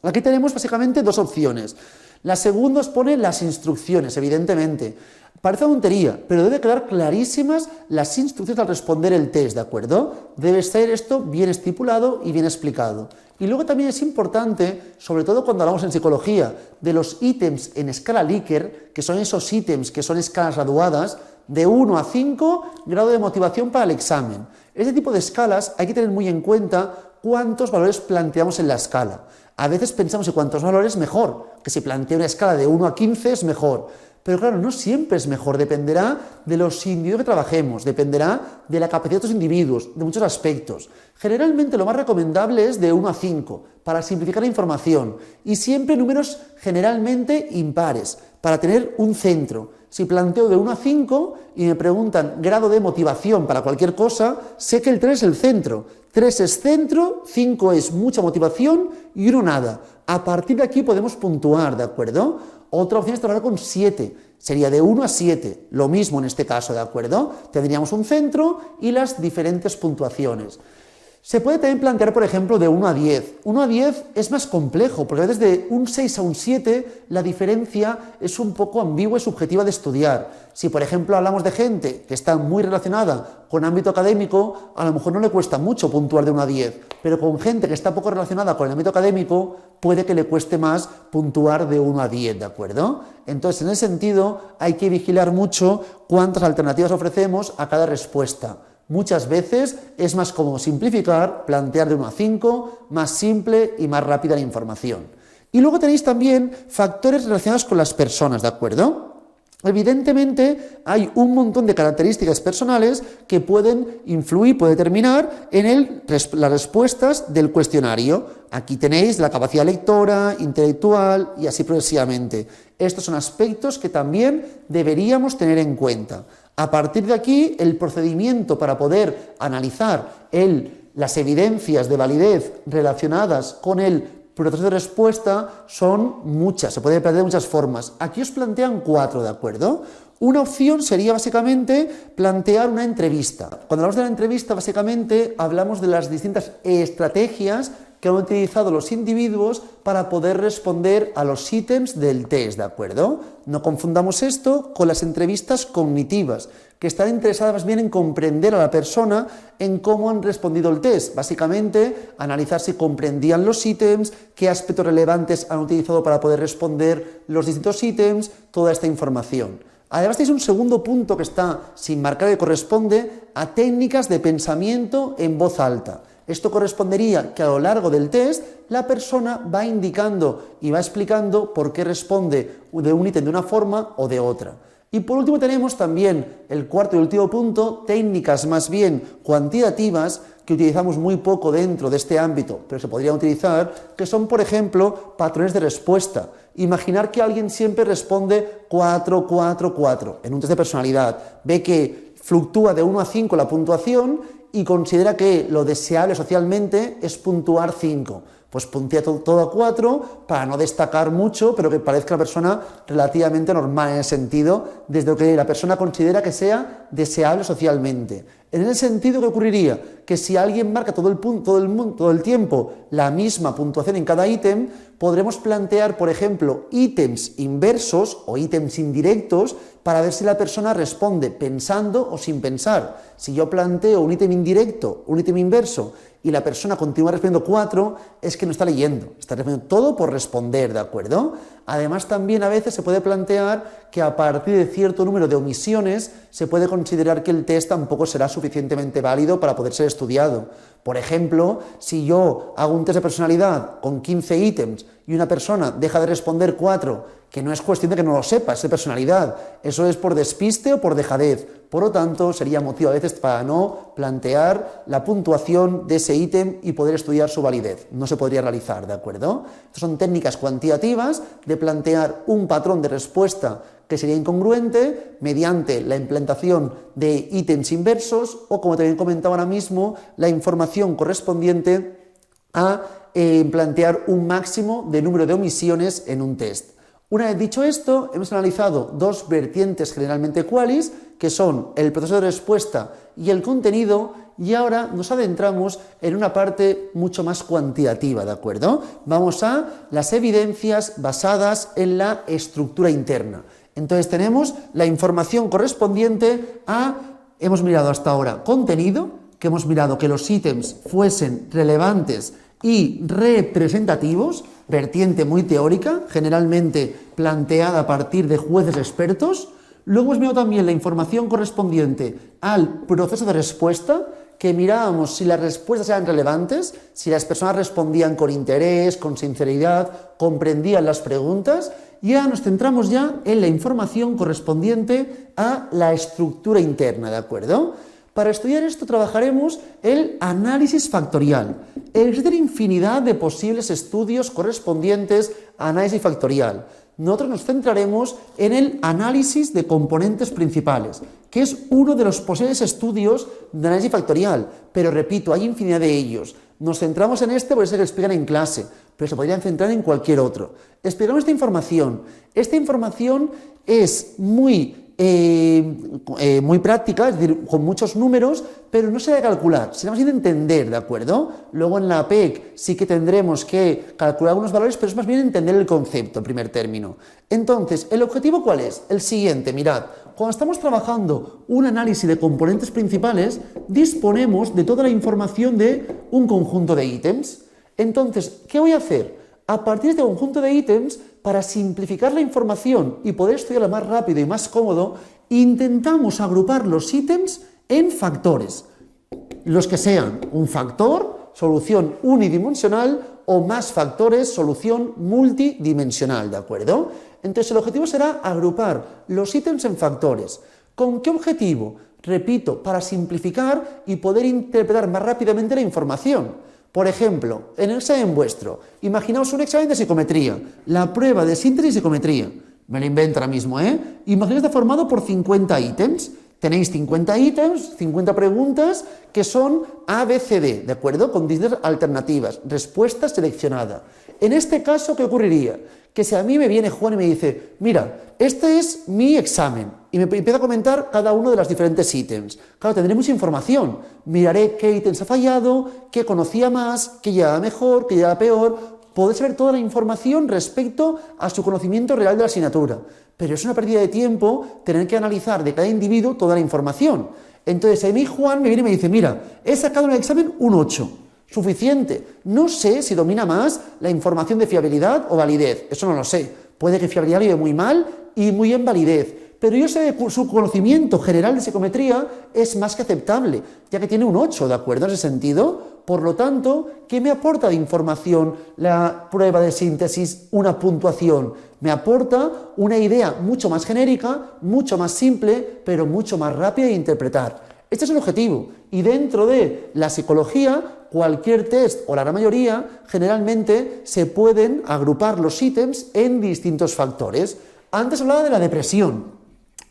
Aquí tenemos básicamente dos opciones. La segunda os pone las instrucciones, evidentemente. Parece tontería, pero debe quedar clarísimas las instrucciones al responder el test, ¿de acuerdo? Debe ser esto bien estipulado y bien explicado. Y luego también es importante, sobre todo cuando hablamos en psicología, de los ítems en escala Likert, que son esos ítems que son escalas graduadas, de 1 a 5, grado de motivación para el examen. Este tipo de escalas hay que tener muy en cuenta cuántos valores planteamos en la escala. A veces pensamos que cuantos valores mejor, que si plantea una escala de 1 a 15 es mejor. Pero claro, no siempre es mejor, dependerá de los individuos que trabajemos, dependerá de la capacidad de los individuos, de muchos aspectos. Generalmente lo más recomendable es de 1 a 5, para simplificar la información, y siempre números generalmente impares, para tener un centro. Si planteo de 1 a 5 y me preguntan grado de motivación para cualquier cosa, sé que el 3 es el centro. 3 es centro, 5 es mucha motivación y 1 nada. A partir de aquí podemos puntuar, ¿de acuerdo? Otra opción es trabajar con 7, sería de 1 a 7, lo mismo en este caso, ¿de acuerdo? Tendríamos un centro y las diferentes puntuaciones. Se puede también plantear, por ejemplo, de 1 a 10. 1 a 10 es más complejo, porque a veces de un 6 a un 7 la diferencia es un poco ambigua y subjetiva de estudiar. Si, por ejemplo, hablamos de gente que está muy relacionada con ámbito académico, a lo mejor no le cuesta mucho puntuar de 1 a 10, pero con gente que está poco relacionada con el ámbito académico, puede que le cueste más puntuar de 1 a 10, ¿de acuerdo? Entonces, en ese sentido, hay que vigilar mucho cuántas alternativas ofrecemos a cada respuesta. Muchas veces es más cómodo simplificar, plantear de 1 a 5, más simple y más rápida la información. Y luego tenéis también factores relacionados con las personas, ¿de acuerdo? Evidentemente hay un montón de características personales que pueden influir, pueden determinar en las respuestas del cuestionario. Aquí tenéis la capacidad lectora, intelectual y así progresivamente. Estos son aspectos que también deberíamos tener en cuenta. A partir de aquí, el procedimiento para poder analizar las evidencias de validez relacionadas con el proceso de respuesta son muchas, se puede plantear de muchas formas. Aquí os plantean 4, ¿de acuerdo? Una opción sería básicamente plantear una entrevista. Cuando hablamos de la entrevista, básicamente hablamos de las distintas estrategias que han utilizado los individuos para poder responder a los ítems del test, ¿de acuerdo? No confundamos esto con las entrevistas cognitivas, que están interesadas más bien en comprender a la persona en cómo han respondido el test. Básicamente, analizar si comprendían los ítems, qué aspectos relevantes han utilizado para poder responder los distintos ítems, toda esta información. Además, tenéis un segundo punto que está sin marcar que corresponde a técnicas de pensamiento en voz alta. Esto correspondería que a lo largo del test la persona va indicando y va explicando por qué responde de un ítem de una forma o de otra. Y por último tenemos también el cuarto y último punto, técnicas más bien cuantitativas que utilizamos muy poco dentro de este ámbito, pero se podrían utilizar, que son, por ejemplo, patrones de respuesta. Imaginar que alguien siempre responde 4, 4, 4 en un test de personalidad. Ve que fluctúa de 1 a 5 la puntuación y considera que lo deseable socialmente es puntuar 5. Pues puntea todo a 4 para no destacar mucho, pero que parezca una persona relativamente normal en el sentido, desde lo que la persona considera que sea deseable socialmente. En ese sentido, ¿qué ocurriría? Que si alguien marca todo el tiempo la misma puntuación en cada ítem, podremos plantear, por ejemplo, ítems inversos o ítems indirectos para ver si la persona responde pensando o sin pensar. Si yo planteo un ítem indirecto, un ítem inverso, y la persona continúa respondiendo 4, es que no está leyendo, está respondiendo todo por responder, ¿de acuerdo? Además, también a veces se puede plantear que a partir de cierto número de omisiones se puede considerar que el test tampoco será suficientemente válido para poder ser estudiado. Por ejemplo, si yo hago un test de personalidad con 15 ítems y una persona deja de responder 4, que no es cuestión de que no lo sepa, es de personalidad, eso es por despiste o por dejadez. Por lo tanto, sería motivo a veces para no plantear la puntuación de ese ítem y poder estudiar su validez. No se podría realizar, ¿de acuerdo? Estas son técnicas cuantitativas de plantear un patrón de respuesta que sería incongruente mediante la implantación de ítems inversos o, como también comentaba ahora mismo, la información correspondiente a plantear un máximo de número de omisiones en un test. Una vez dicho esto, hemos analizado dos vertientes generalmente qualis, que son el proceso de respuesta y el contenido, y ahora nos adentramos en una parte mucho más cuantitativa, ¿de acuerdo? Vamos a las evidencias basadas en la estructura interna. Entonces tenemos la información correspondiente a, hemos mirado hasta ahora contenido, que hemos mirado que los ítems fuesen relevantes y representativos, vertiente muy teórica, generalmente planteada a partir de jueces expertos. Luego hemos mirado también la información correspondiente al proceso de respuesta, que mirábamos si las respuestas eran relevantes, si las personas respondían con interés, con sinceridad, comprendían las preguntas, y ahora nos centramos ya en la información correspondiente a la estructura interna, ¿de acuerdo? Para estudiar esto trabajaremos el análisis factorial. Existen infinidad de posibles estudios correspondientes a análisis factorial. Nosotros nos centraremos en el análisis de componentes principales, que es uno de los posibles estudios de análisis factorial, pero repito, hay infinidad de ellos. Nos centramos en este porque es el que explican en clase, pero se podrían centrar en cualquier otro. Explicamos esta información. Esta información es muy práctica, es decir, con muchos números, pero no se debe calcular, será más bien entender, ¿de acuerdo? Luego en la PEC sí que tendremos que calcular algunos valores, pero es más bien entender el concepto en primer término. Entonces, ¿el objetivo cuál es? El siguiente, mirad, cuando estamos trabajando un análisis de componentes principales, disponemos de toda la información de un conjunto de ítems. Entonces, ¿qué voy a hacer? A partir de este conjunto de ítems, para simplificar la información y poder estudiarla más rápido y más cómodo, intentamos agrupar los ítems en factores. Los que sean un factor, solución unidimensional, o más factores, solución multidimensional, ¿de acuerdo? Entonces el objetivo será agrupar los ítems en factores. ¿Con qué objetivo? Repito, para simplificar y poder interpretar más rápidamente la información. Por ejemplo, en el examen vuestro, imaginaos un examen de psicometría, la prueba de síntesis y psicometría, me lo invento ahora mismo, Imaginaos que está formado por 50 ítems, tenéis 50 ítems, 50 preguntas que son A, B, C, D, ¿de acuerdo? Con distintas alternativas, respuesta seleccionada. En este caso, ¿qué ocurriría? Que si a mí me viene Juan y me dice, mira, este es mi examen, y me empieza a comentar cada uno de los diferentes ítems. Claro, tendré mucha información, miraré qué ítems ha fallado, qué conocía más, qué llevaba mejor, qué llevaba peor, podré saber toda la información respecto a su conocimiento real de la asignatura, pero es una pérdida de tiempo tener que analizar de cada individuo toda la información. Entonces, a mí Juan me viene y me dice, mira, he sacado en el examen un 8, suficiente, no sé si domina más la información de fiabilidad o validez, eso no lo sé, puede que fiabilidad lo lleve muy mal y muy en validez, pero yo sé que su conocimiento general de psicometría es más que aceptable, ya que tiene un 8, ¿de acuerdo? En ese sentido, por lo tanto, ¿qué me aporta de información la prueba de síntesis? Una puntuación. Me aporta una idea mucho más genérica, mucho más simple, pero mucho más rápida de interpretar. Este es el objetivo, y dentro de la psicología, cualquier test, o la gran mayoría, generalmente se pueden agrupar los ítems en distintos factores. Antes hablaba de la depresión.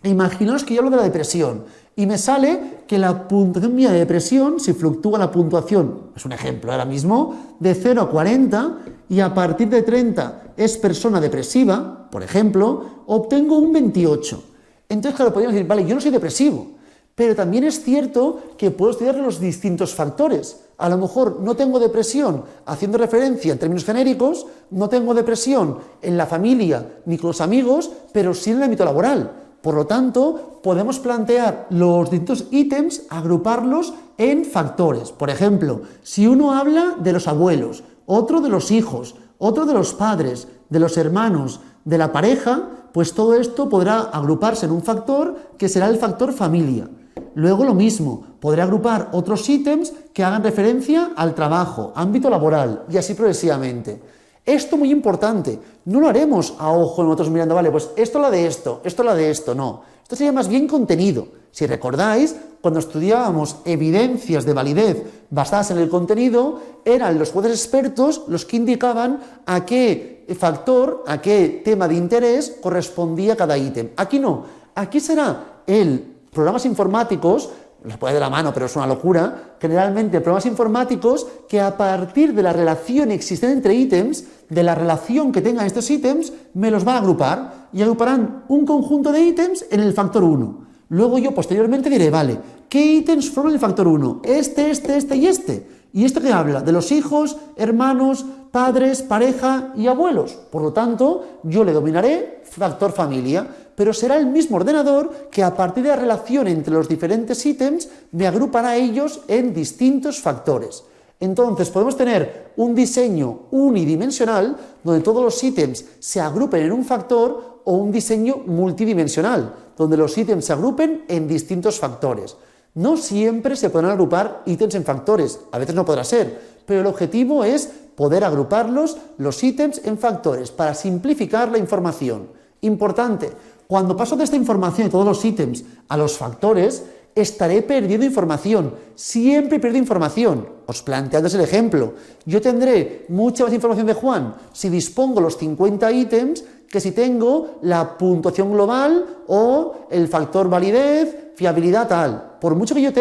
Imaginaos que yo hablo de la depresión y me sale que la puntuación mía de depresión, si fluctúa la puntuación, es un ejemplo ahora mismo, de 0 a 40 y a partir de 30 es persona depresiva, por ejemplo, obtengo un 28. Entonces, claro, podríamos decir, vale, yo no soy depresivo, pero también es cierto que puedo estudiar los distintos factores. A lo mejor no tengo depresión haciendo referencia en términos genéricos, no tengo depresión en la familia ni con los amigos, pero sí en el ámbito laboral. Por lo tanto, podemos plantear los distintos ítems, agruparlos en factores. Por ejemplo, si uno habla de los abuelos, otro de los hijos, otro de los padres, de los hermanos, de la pareja, pues todo esto podrá agruparse en un factor que será el factor familia. Luego lo mismo, podré agrupar otros ítems que hagan referencia al trabajo, ámbito laboral y así progresivamente. Esto muy importante, no lo haremos a ojo nosotros mirando, vale, pues esto es la de esto, esto es la de esto, no. Esto sería más bien contenido. Si recordáis, cuando estudiábamos evidencias de validez basadas en el contenido, eran los jueces expertos los que indicaban a qué factor, a qué tema de interés correspondía cada ítem. Aquí no, aquí será el programas informáticos, los puede de la mano, pero es una locura, generalmente programas informáticos que a partir de la relación existente entre ítems, de la relación que tengan estos ítems, me los van a agrupar y agruparán un conjunto de ítems en el factor 1. Luego yo posteriormente diré, vale, ¿qué ítems forman el factor 1? Este y este. ¿Y esto qué habla? De los hijos, hermanos, padres, pareja y abuelos. Por lo tanto, yo le dominaré factor familia, pero será el mismo ordenador que a partir de la relación entre los diferentes ítems me agrupará a ellos en distintos factores. Entonces podemos tener un diseño unidimensional donde todos los ítems se agrupen en un factor o un diseño multidimensional, donde los ítems se agrupen en distintos factores. No siempre se podrán agrupar ítems en factores, a veces no podrá ser, pero el objetivo es poder agruparlos, los ítems, en factores para simplificar la información. Importante, cuando paso de esta información de todos los ítems a los factores, estaré perdiendo información, siempre pierdo información. Os planteo el ejemplo, yo tendré mucha más información de Juan si dispongo los 50 ítems que si tengo la puntuación global o el factor validez, fiabilidad tal. Por mucho que yo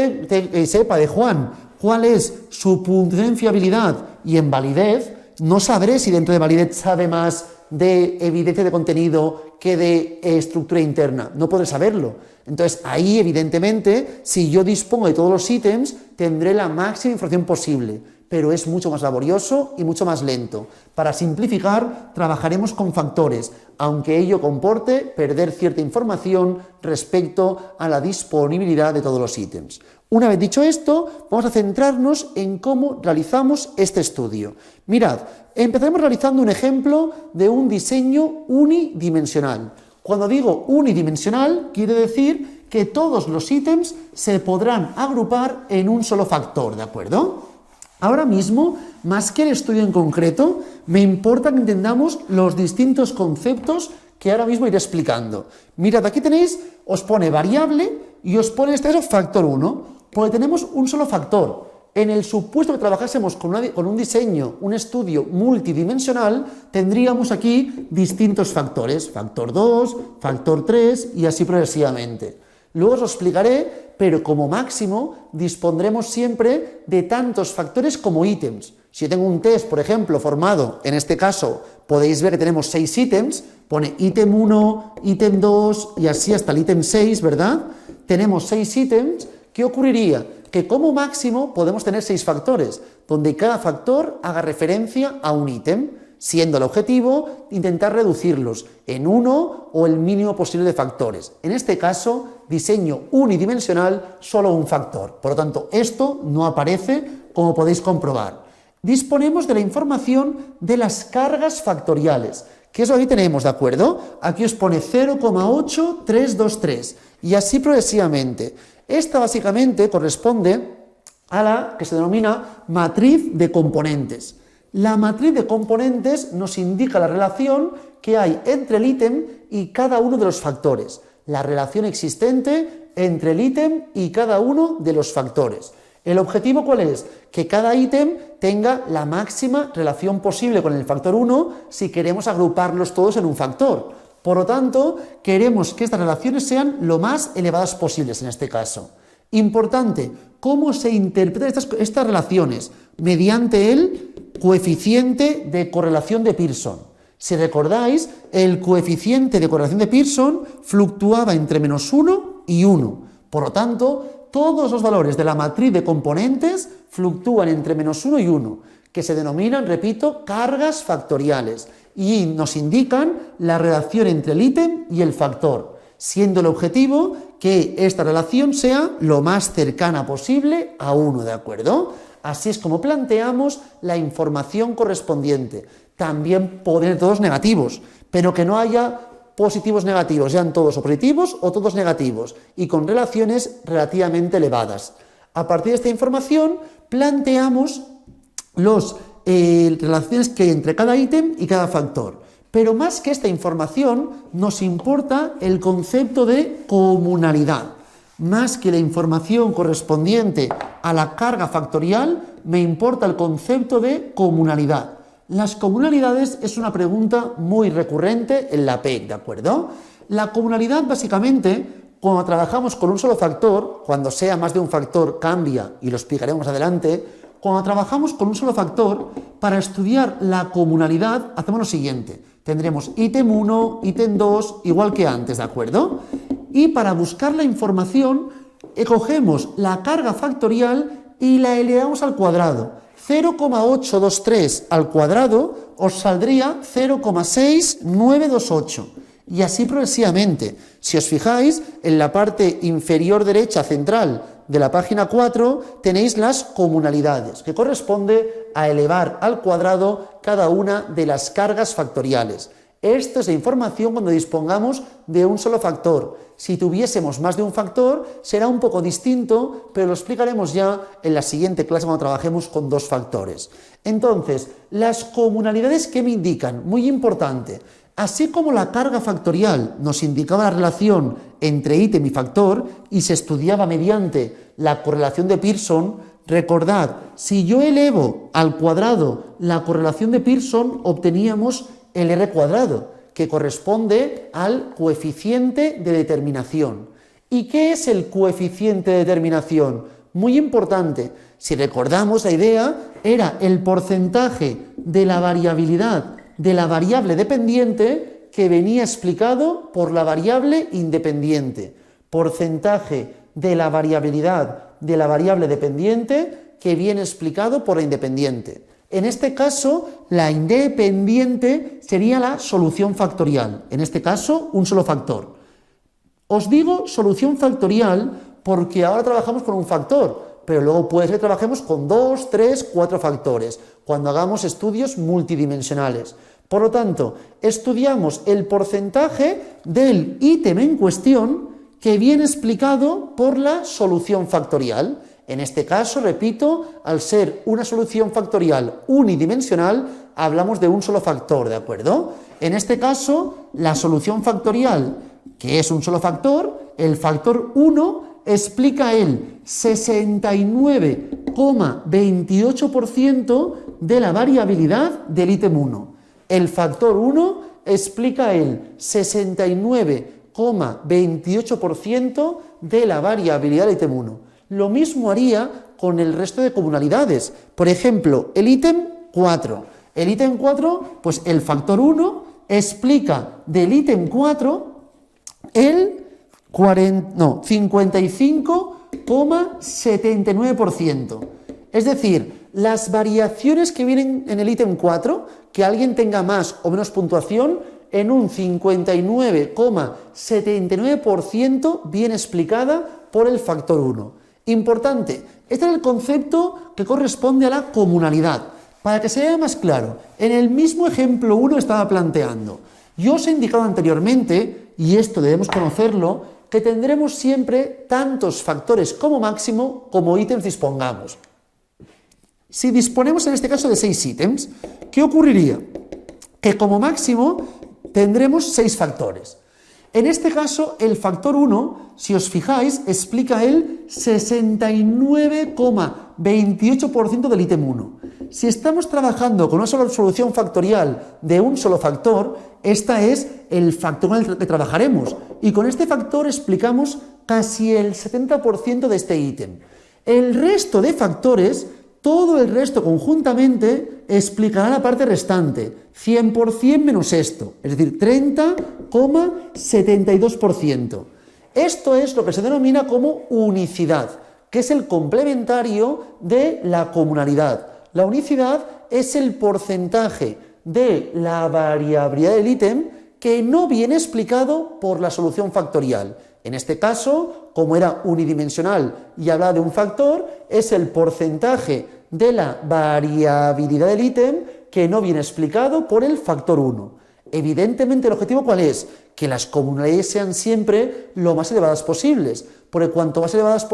sepa de Juan cuál es su puntuación en fiabilidad y en validez, no sabré si dentro de validez sabe más de evidencia de contenido que de estructura interna. No podré saberlo. Entonces, ahí, evidentemente, si yo dispongo de todos los ítems, tendré la máxima información posible, pero es mucho más laborioso y mucho más lento. Para simplificar, trabajaremos con factores, aunque ello comporte perder cierta información respecto a la disponibilidad de todos los ítems. Una vez dicho esto, vamos a centrarnos en cómo realizamos este estudio. Mirad, empezaremos realizando un ejemplo de un diseño unidimensional. Cuando digo unidimensional, quiere decir que todos los ítems se podrán agrupar en un solo factor, ¿de acuerdo? Ahora mismo, más que el estudio en concreto, me importa que entendamos los distintos conceptos que ahora mismo iré explicando. Mirad, aquí tenéis, os pone variable y os pone en este caso factor 1, porque tenemos un solo factor. En el supuesto que trabajásemos con un diseño, un estudio multidimensional, tendríamos aquí distintos factores, factor 2, factor 3 y así progresivamente. Luego os lo explicaré, pero como máximo dispondremos siempre de tantos factores como ítems. Si yo tengo un test, por ejemplo, formado, en este caso, podéis ver que tenemos 6 ítems, pone ítem 1, ítem 2 y así hasta el ítem 6, ¿verdad? Tenemos 6 ítems. ¿Qué ocurriría? Que como máximo podemos tener 6 factores, donde cada factor haga referencia a un ítem, siendo el objetivo intentar reducirlos en 1 o el mínimo posible de factores. En este caso, diseño unidimensional, solo un factor. Por lo tanto, esto no aparece, como podéis comprobar. Disponemos de la información de las cargas factoriales, que eso aquí tenemos, ¿de acuerdo? Aquí os pone 0,8323 y así progresivamente. Esta básicamente corresponde a la que se denomina matriz de componentes. La matriz de componentes nos indica la relación que hay entre el ítem y cada uno de los factores, la relación existente entre el ítem y cada uno de los factores. ¿El objetivo cuál es? Que cada ítem tenga la máxima relación posible con el factor 1 si queremos agruparlos todos en un factor. Por lo tanto, queremos que estas relaciones sean lo más elevadas posibles en este caso. Importante, ¿cómo se interpretan estas relaciones? Mediante el coeficiente de correlación de Pearson. Si recordáis, el coeficiente de correlación de Pearson fluctuaba entre -1 y 1. Por lo tanto, todos los valores de la matriz de componentes fluctúan entre -1 y 1, que se denominan, repito, cargas factoriales y nos indican la relación entre el ítem y el factor, siendo el objetivo que esta relación sea lo más cercana posible a 1, ¿de acuerdo? Así es como planteamos la información correspondiente. También pueden ser todos negativos, pero que no haya positivos negativos, sean todos o positivos o todos negativos, y con relaciones relativamente elevadas. A partir de esta información planteamos las relaciones que hay entre cada ítem y cada factor. Pero más que esta información, nos importa el concepto de comunalidad. Más que la información correspondiente a la carga factorial, me importa el concepto de comunalidad. Las comunalidades es una pregunta muy recurrente en la PEC, ¿de acuerdo? La comunalidad, básicamente, cuando trabajamos con un solo factor, cuando sea más de un factor cambia, y lo explicaremos adelante. Cuando trabajamos con un solo factor, para estudiar la comunalidad hacemos lo siguiente. Tendremos ítem 1, ítem 2, igual que antes, ¿de acuerdo? Y para buscar la información, cogemos la carga factorial y la elevamos al cuadrado. 0,823 al cuadrado os saldría 0,6928. Y así progresivamente. Si os fijáis, en la parte inferior derecha central de la página 4 tenéis las comunalidades, que corresponde a elevar al cuadrado cada una de las cargas factoriales. Esto es la información cuando dispongamos de un solo factor. Si tuviésemos más de un factor, será un poco distinto, pero lo explicaremos ya en la siguiente clase cuando trabajemos con dos factores. Entonces, las comunalidades, ¿qué me indican? Muy importante. Así como la carga factorial nos indicaba la relación entre ítem y factor y se estudiaba mediante la correlación de Pearson, recordad, si yo elevo al cuadrado la correlación de Pearson, obteníamos el R cuadrado, que corresponde al coeficiente de determinación. ¿Y qué es el coeficiente de determinación? Muy importante. Si recordamos, la idea era el porcentaje de la variabilidad de la variable dependiente que venía explicado por la variable independiente. Porcentaje de la variabilidad de la variable dependiente que viene explicado por la independiente. En este caso, la independiente sería la solución factorial. En este caso, un solo factor. Os digo solución factorial porque ahora trabajamos con un factor, pero luego puede ser que trabajemos con 2, 3, 4 factores, cuando hagamos estudios multidimensionales. Por lo tanto, estudiamos el porcentaje del ítem en cuestión que viene explicado por la solución factorial. En este caso, repito, al ser una solución factorial unidimensional, hablamos de un solo factor, ¿de acuerdo? En este caso, la solución factorial, que es un solo factor, el factor 1 explica el 69,28% de la variabilidad del ítem 1. El factor 1 explica el 69,28% de la variabilidad del ítem 1. Lo mismo haría con el resto de comunalidades. Por ejemplo, el ítem 4. El ítem 4, pues el factor 1 explica del ítem 4 el 55,79%. Es decir, las variaciones que vienen en el ítem 4, que alguien tenga más o menos puntuación, en un 59,79% viene explicada por el factor 1. Importante, este es el concepto que corresponde a la comunalidad. Para que se vea más claro, en el mismo ejemplo 1 estaba planteando. Yo os he indicado anteriormente, y esto debemos conocerlo, que tendremos siempre tantos factores como máximo como ítems dispongamos. Si disponemos en este caso de 6 ítems, ¿qué ocurriría? Que como máximo tendremos 6 factores. En este caso, el factor 1, si os fijáis, explica el 69,28% del ítem 1. Si estamos trabajando con una sola solución factorial de un solo factor, esta es el factor con el que trabajaremos. Y con este factor explicamos casi el 70% de este ítem. El resto de factores, todo el resto conjuntamente, explicará la parte restante, 100% menos esto, es decir, 30,72%. Esto es lo que se denomina como unicidad, que es el complementario de la comunalidad. La unicidad es el porcentaje de la variabilidad del ítem que no viene explicado por la solución factorial. En este caso, como era unidimensional y hablaba de un factor, es el porcentaje de la variabilidad del ítem que no viene explicado por el factor 1. Evidentemente, ¿el objetivo cuál es? Que las comunalidades sean siempre lo más elevadas posibles, porque cuanto más elevadas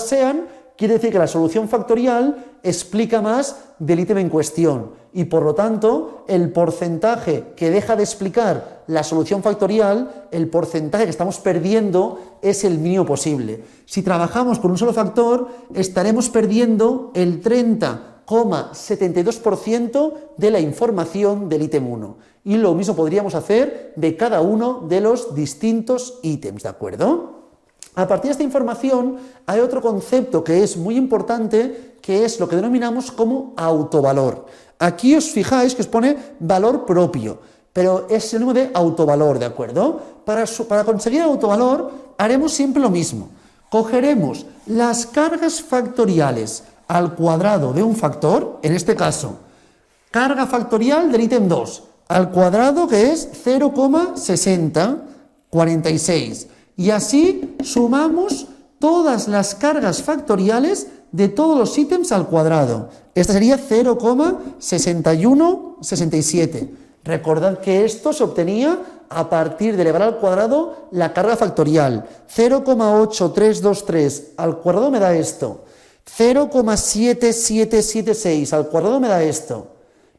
sean, quiere decir que la solución factorial explica más del ítem en cuestión y, por lo tanto, el porcentaje que deja de explicar la solución factorial, el porcentaje que estamos perdiendo es el mínimo posible. Si trabajamos con un solo factor, estaremos perdiendo el 30,72% de la información del ítem 1. Y lo mismo podríamos hacer de cada uno de los distintos ítems, ¿de acuerdo? A partir de esta información hay otro concepto que es muy importante, que es lo que denominamos como autovalor. Aquí os fijáis que os pone valor propio, pero es sinónimo de autovalor, ¿de acuerdo? Para conseguir autovalor haremos siempre lo mismo. Cogeremos las cargas factoriales al cuadrado de un factor, en este caso, carga factorial del ítem 2, al cuadrado, que es 0,6046. Y así sumamos todas las cargas factoriales de todos los ítems al cuadrado. Esta sería 0,6167. Recordad que esto se obtenía a partir de elevar al cuadrado la carga factorial. 0,8323 al cuadrado me da esto. 0,7776 al cuadrado me da esto.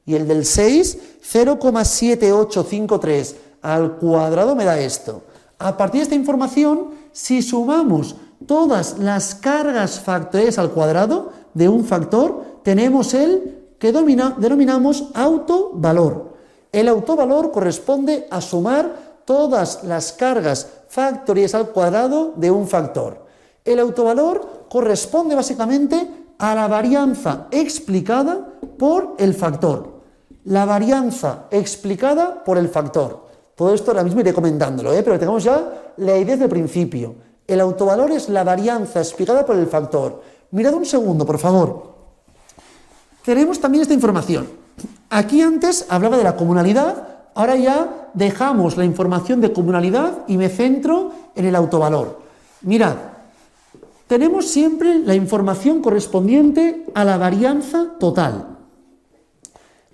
Y el del 6, 0,7853 al cuadrado me da esto. A partir de esta información, si sumamos todas las cargas factoriales al cuadrado de un factor, tenemos el que denominamos autovalor. El autovalor corresponde a sumar todas las cargas factoriales al cuadrado de un factor. El autovalor corresponde básicamente a la varianza explicada por el factor. La varianza explicada por el factor. Todo esto ahora mismo iré comentándolo, pero tengamos ya la idea desde el principio. El autovalor es la varianza explicada por el factor. Mirad un segundo, por favor. Tenemos también esta información. Aquí antes hablaba de la comunalidad, ahora ya dejamos la información de comunalidad y me centro en el autovalor. Mirad, tenemos siempre la información correspondiente a la varianza total.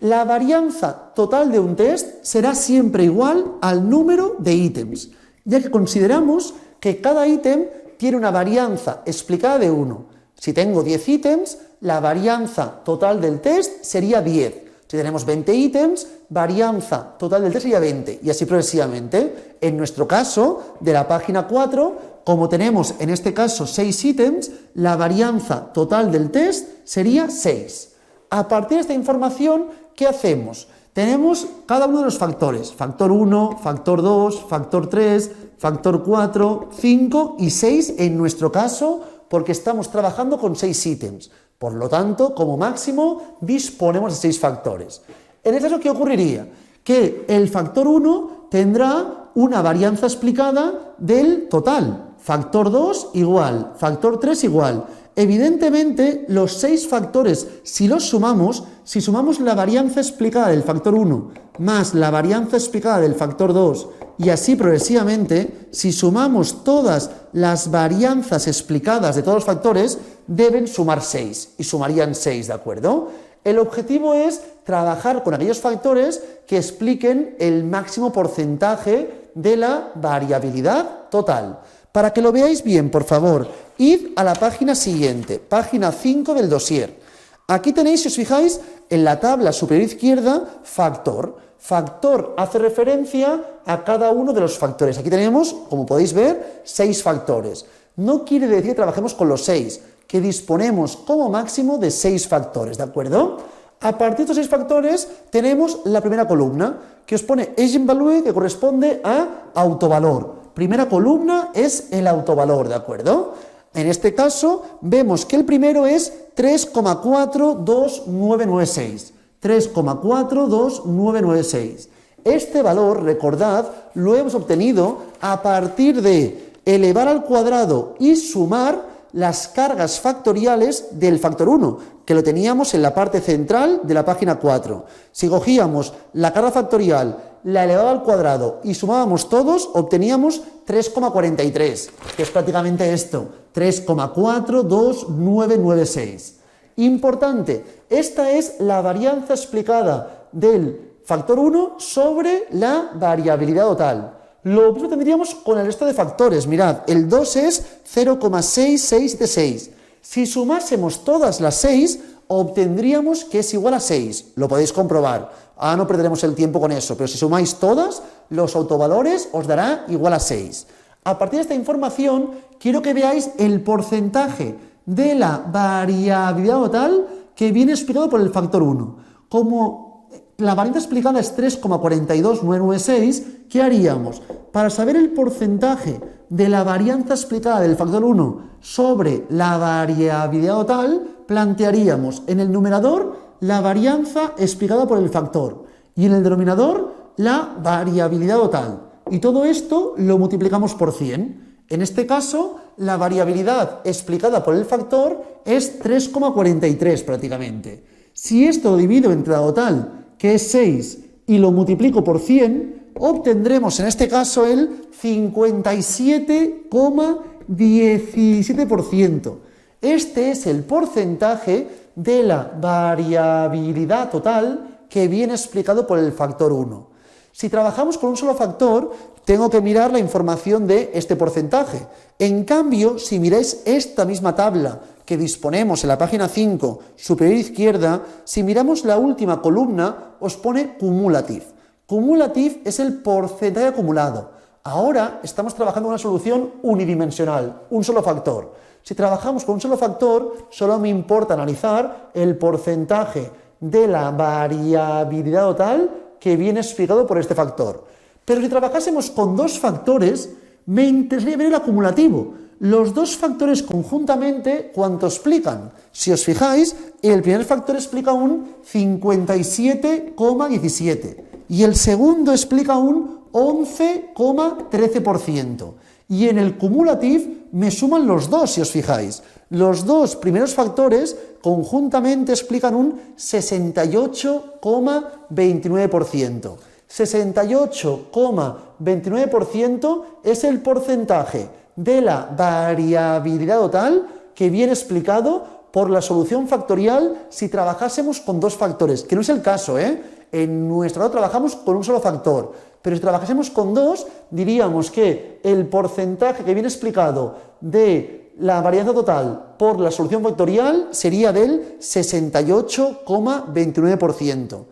La varianza total de un test será siempre igual al número de ítems, ya que consideramos que cada ítem tiene una varianza explicada de 1. Si tengo 10 ítems, la varianza total del test sería 10. Si tenemos 20 ítems, varianza total del test sería 20, y así progresivamente. En nuestro caso, de la página 4, como tenemos en este caso 6 ítems, la varianza total del test sería 6. A partir de esta información, ¿qué hacemos? Tenemos cada uno de los factores, factor 1, factor 2, factor 3, factor 4, 5 y 6 en nuestro caso, porque estamos trabajando con 6 ítems. Por lo tanto, como máximo, disponemos de 6 factores. En este caso, ¿qué ocurriría? Que el factor 1 tendrá una varianza explicada del total. Factor 2 igual, factor 3 igual. Evidentemente, los 6 factores, si los sumamos, si sumamos la varianza explicada del factor 1 más la varianza explicada del factor 2 y así progresivamente, si sumamos todas las varianzas explicadas de todos los factores, deben sumar 6 y sumarían 6, ¿de acuerdo? El objetivo es trabajar con aquellos factores que expliquen el máximo porcentaje de la variabilidad total. Para que lo veáis bien, por favor, id a la página siguiente, página 5 del dossier. Aquí tenéis, si os fijáis, en la tabla superior izquierda, factor. Factor hace referencia a cada uno de los factores. Aquí tenemos, como podéis ver, 6 factores. No quiere decir que trabajemos con los 6, que disponemos como máximo de 6 factores, ¿de acuerdo? A partir de estos 6 factores tenemos la primera columna, que os pone Eigenvalue, que corresponde a autovalor. Primera columna es el autovalor, ¿de acuerdo? En este caso vemos que el primero es 3,42996. 3,42996. Este valor, recordad, lo hemos obtenido a partir de elevar al cuadrado y sumar las cargas factoriales del factor 1, que lo teníamos en la parte central de la página 4. Si cogíamos la carga factorial, la elevaba al cuadrado y sumábamos todos, obteníamos 3,43, que es prácticamente esto, 3,42996. Importante, esta es la varianza explicada del factor 1 sobre la variabilidad total. Lo mismo tendríamos con el resto de factores. Mirad, el 2 es 0,6676. Si sumásemos todas las 6, obtendríamos que es igual a 6. Lo podéis comprobar. Ahora no perderemos el tiempo con eso, pero si sumáis todas, los autovalores os dará igual a 6. A partir de esta información, quiero que veáis el porcentaje de la variabilidad total que viene explicado por el factor 1. Como la varianza explicada es 3,42996, ¿qué haríamos? Para saber el porcentaje de la varianza explicada del factor 1 sobre la variabilidad total, plantearíamos en el numerador la varianza explicada por el factor y en el denominador la variabilidad total. Y todo esto lo multiplicamos por 100. En este caso, la variabilidad explicada por el factor es 3,43 prácticamente. Si esto lo divido entre la total, que es 6, y lo multiplico por 100, obtendremos en este caso el 57,17%. Este es el porcentaje de la variabilidad total que viene explicado por el factor 1. Si trabajamos con un solo factor, tengo que mirar la información de este porcentaje. En cambio, si miráis esta misma tabla que disponemos en la página 5, superior izquierda, si miramos la última columna, os pone cumulative. Cumulative es el porcentaje acumulado. Ahora estamos trabajando con una solución unidimensional, un solo factor. Si trabajamos con un solo factor, solo me importa analizar el porcentaje de la variabilidad total que viene explicado por este factor. Pero si trabajásemos con dos factores, me interesaría ver el acumulativo. Los dos factores conjuntamente, ¿cuánto explican? Si os fijáis, el primer factor explica un 57,17 y el segundo explica un 11,13%. Y en el cumulative me suman los dos, si os fijáis. Los dos primeros factores conjuntamente explican un 68,29%. 68,29% es el porcentaje de la variabilidad total que viene explicado por la solución factorial si trabajásemos con dos factores, que no es el caso, ¿eh? En nuestro lado trabajamos con un solo factor, pero si trabajásemos con dos, diríamos que el porcentaje que viene explicado de la varianza total por la solución factorial sería del 68,29%.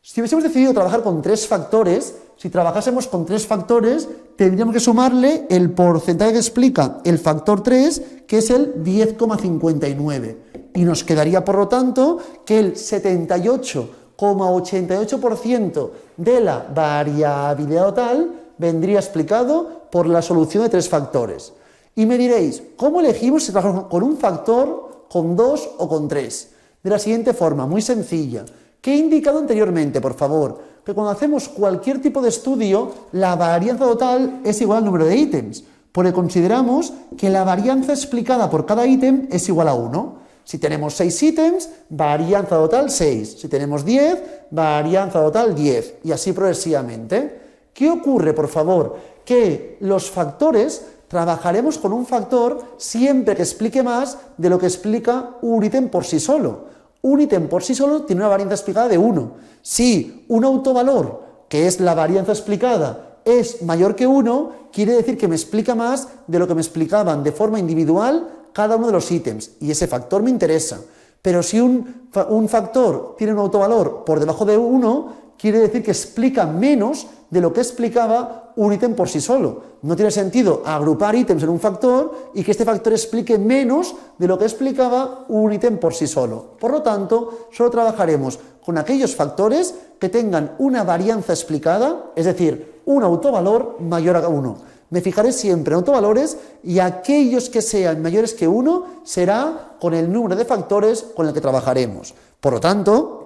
Si hubiésemos decidido trabajar con tres factores, si trabajásemos con tres factores, tendríamos que sumarle el porcentaje que explica el factor 3, que es el 10,59. Y nos quedaría, por lo tanto, que el 78,88% de la variabilidad total vendría explicado por la solución de tres factores. Y me diréis, ¿cómo elegimos si trabajamos con un factor, con dos o con tres? De la siguiente forma, muy sencilla. ¿Qué he indicado anteriormente, por favor? Que cuando hacemos cualquier tipo de estudio, la varianza total es igual al número de ítems, porque consideramos que la varianza explicada por cada ítem es igual a 1. Si tenemos 6 ítems, varianza total 6. Si tenemos 10, varianza total 10. Y así progresivamente. ¿Qué ocurre, por favor? Que los factores, trabajaremos con un factor siempre que explique más de lo que explica un ítem por sí solo. Un ítem por sí solo tiene una varianza explicada de 1. Si un autovalor, que es la varianza explicada, es mayor que 1, quiere decir que me explica más de lo que me explicaban de forma individual cada uno de los ítems, y ese factor me interesa. Pero si un factor tiene un autovalor por debajo de 1, quiere decir que explica menos de lo que explicaba un ítem por sí solo. No tiene sentido agrupar ítems en un factor y que este factor explique menos de lo que explicaba un ítem por sí solo. Por lo tanto, solo trabajaremos con aquellos factores que tengan una varianza explicada, es decir, un autovalor mayor a 1. Me fijaré siempre en autovalores y aquellos que sean mayores que 1 será con el número de factores con el que trabajaremos. Por lo tanto,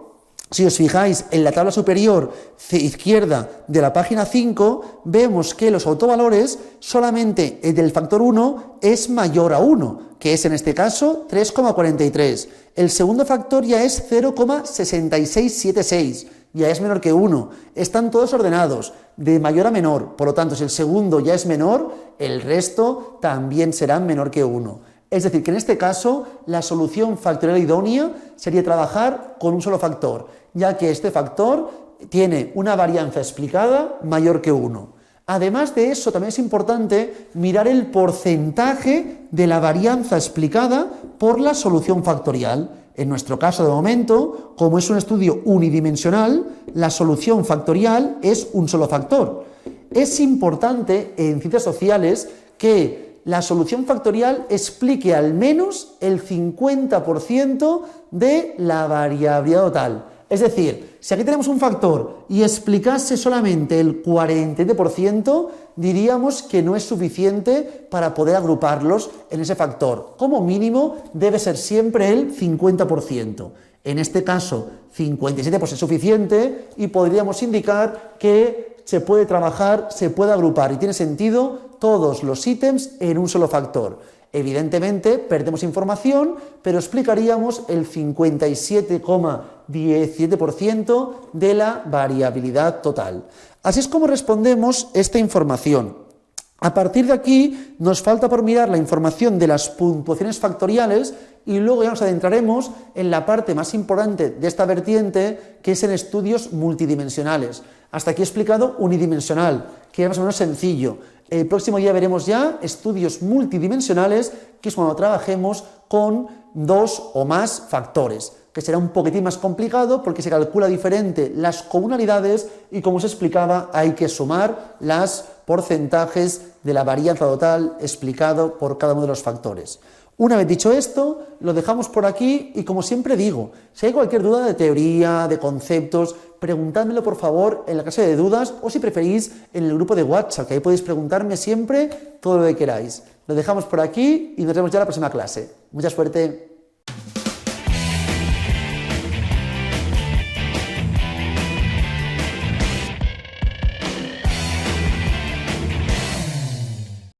si os fijáis en la tabla superior izquierda de la página 5, vemos que los autovalores, solamente el del factor 1 es mayor a 1, que es en este caso 3,43. El segundo factor ya es 0,6676, ya es menor que 1. Están todos ordenados, de mayor a menor. Por lo tanto, si el segundo ya es menor, el resto también será menor que 1. Es decir, que en este caso la solución factorial idónea sería trabajar con un solo factor, ya que este factor tiene una varianza explicada mayor que 1. Además de eso, también es importante mirar el porcentaje de la varianza explicada por la solución factorial. En nuestro caso, de momento, como es un estudio unidimensional, la solución factorial es un solo factor. Es importante en ciencias sociales que la solución factorial explique al menos el 50% de la variabilidad total. Es decir, si aquí tenemos un factor y explicase solamente el 47%, diríamos que no es suficiente para poder agruparlos en ese factor. Como mínimo debe ser siempre el 50%. En este caso, 57% es suficiente y podríamos indicar que se puede trabajar, se puede agrupar y tiene sentido todos los ítems en un solo factor. Evidentemente, perdemos información, pero explicaríamos el 57,17% de la variabilidad total. Así es como respondemos esta información. A partir de aquí nos falta por mirar la información de las puntuaciones factoriales y luego ya nos adentraremos en la parte más importante de esta vertiente, que es en estudios multidimensionales. Hasta aquí he explicado unidimensional, que es más o menos sencillo. El próximo día veremos ya estudios multidimensionales, que es cuando trabajemos con 2 o más factores, que será un poquitín más complicado porque se calcula diferente las comunalidades y, como os explicaba, hay que sumar los porcentajes de la varianza total explicado por cada uno de los factores. Una vez dicho esto, lo dejamos por aquí y, como siempre digo, si hay cualquier duda de teoría, de conceptos, preguntádmelo por favor en la clase de dudas o, si preferís, en el grupo de WhatsApp, que ahí podéis preguntarme siempre todo lo que queráis. Lo dejamos por aquí y nos vemos ya en la próxima clase. Mucha suerte.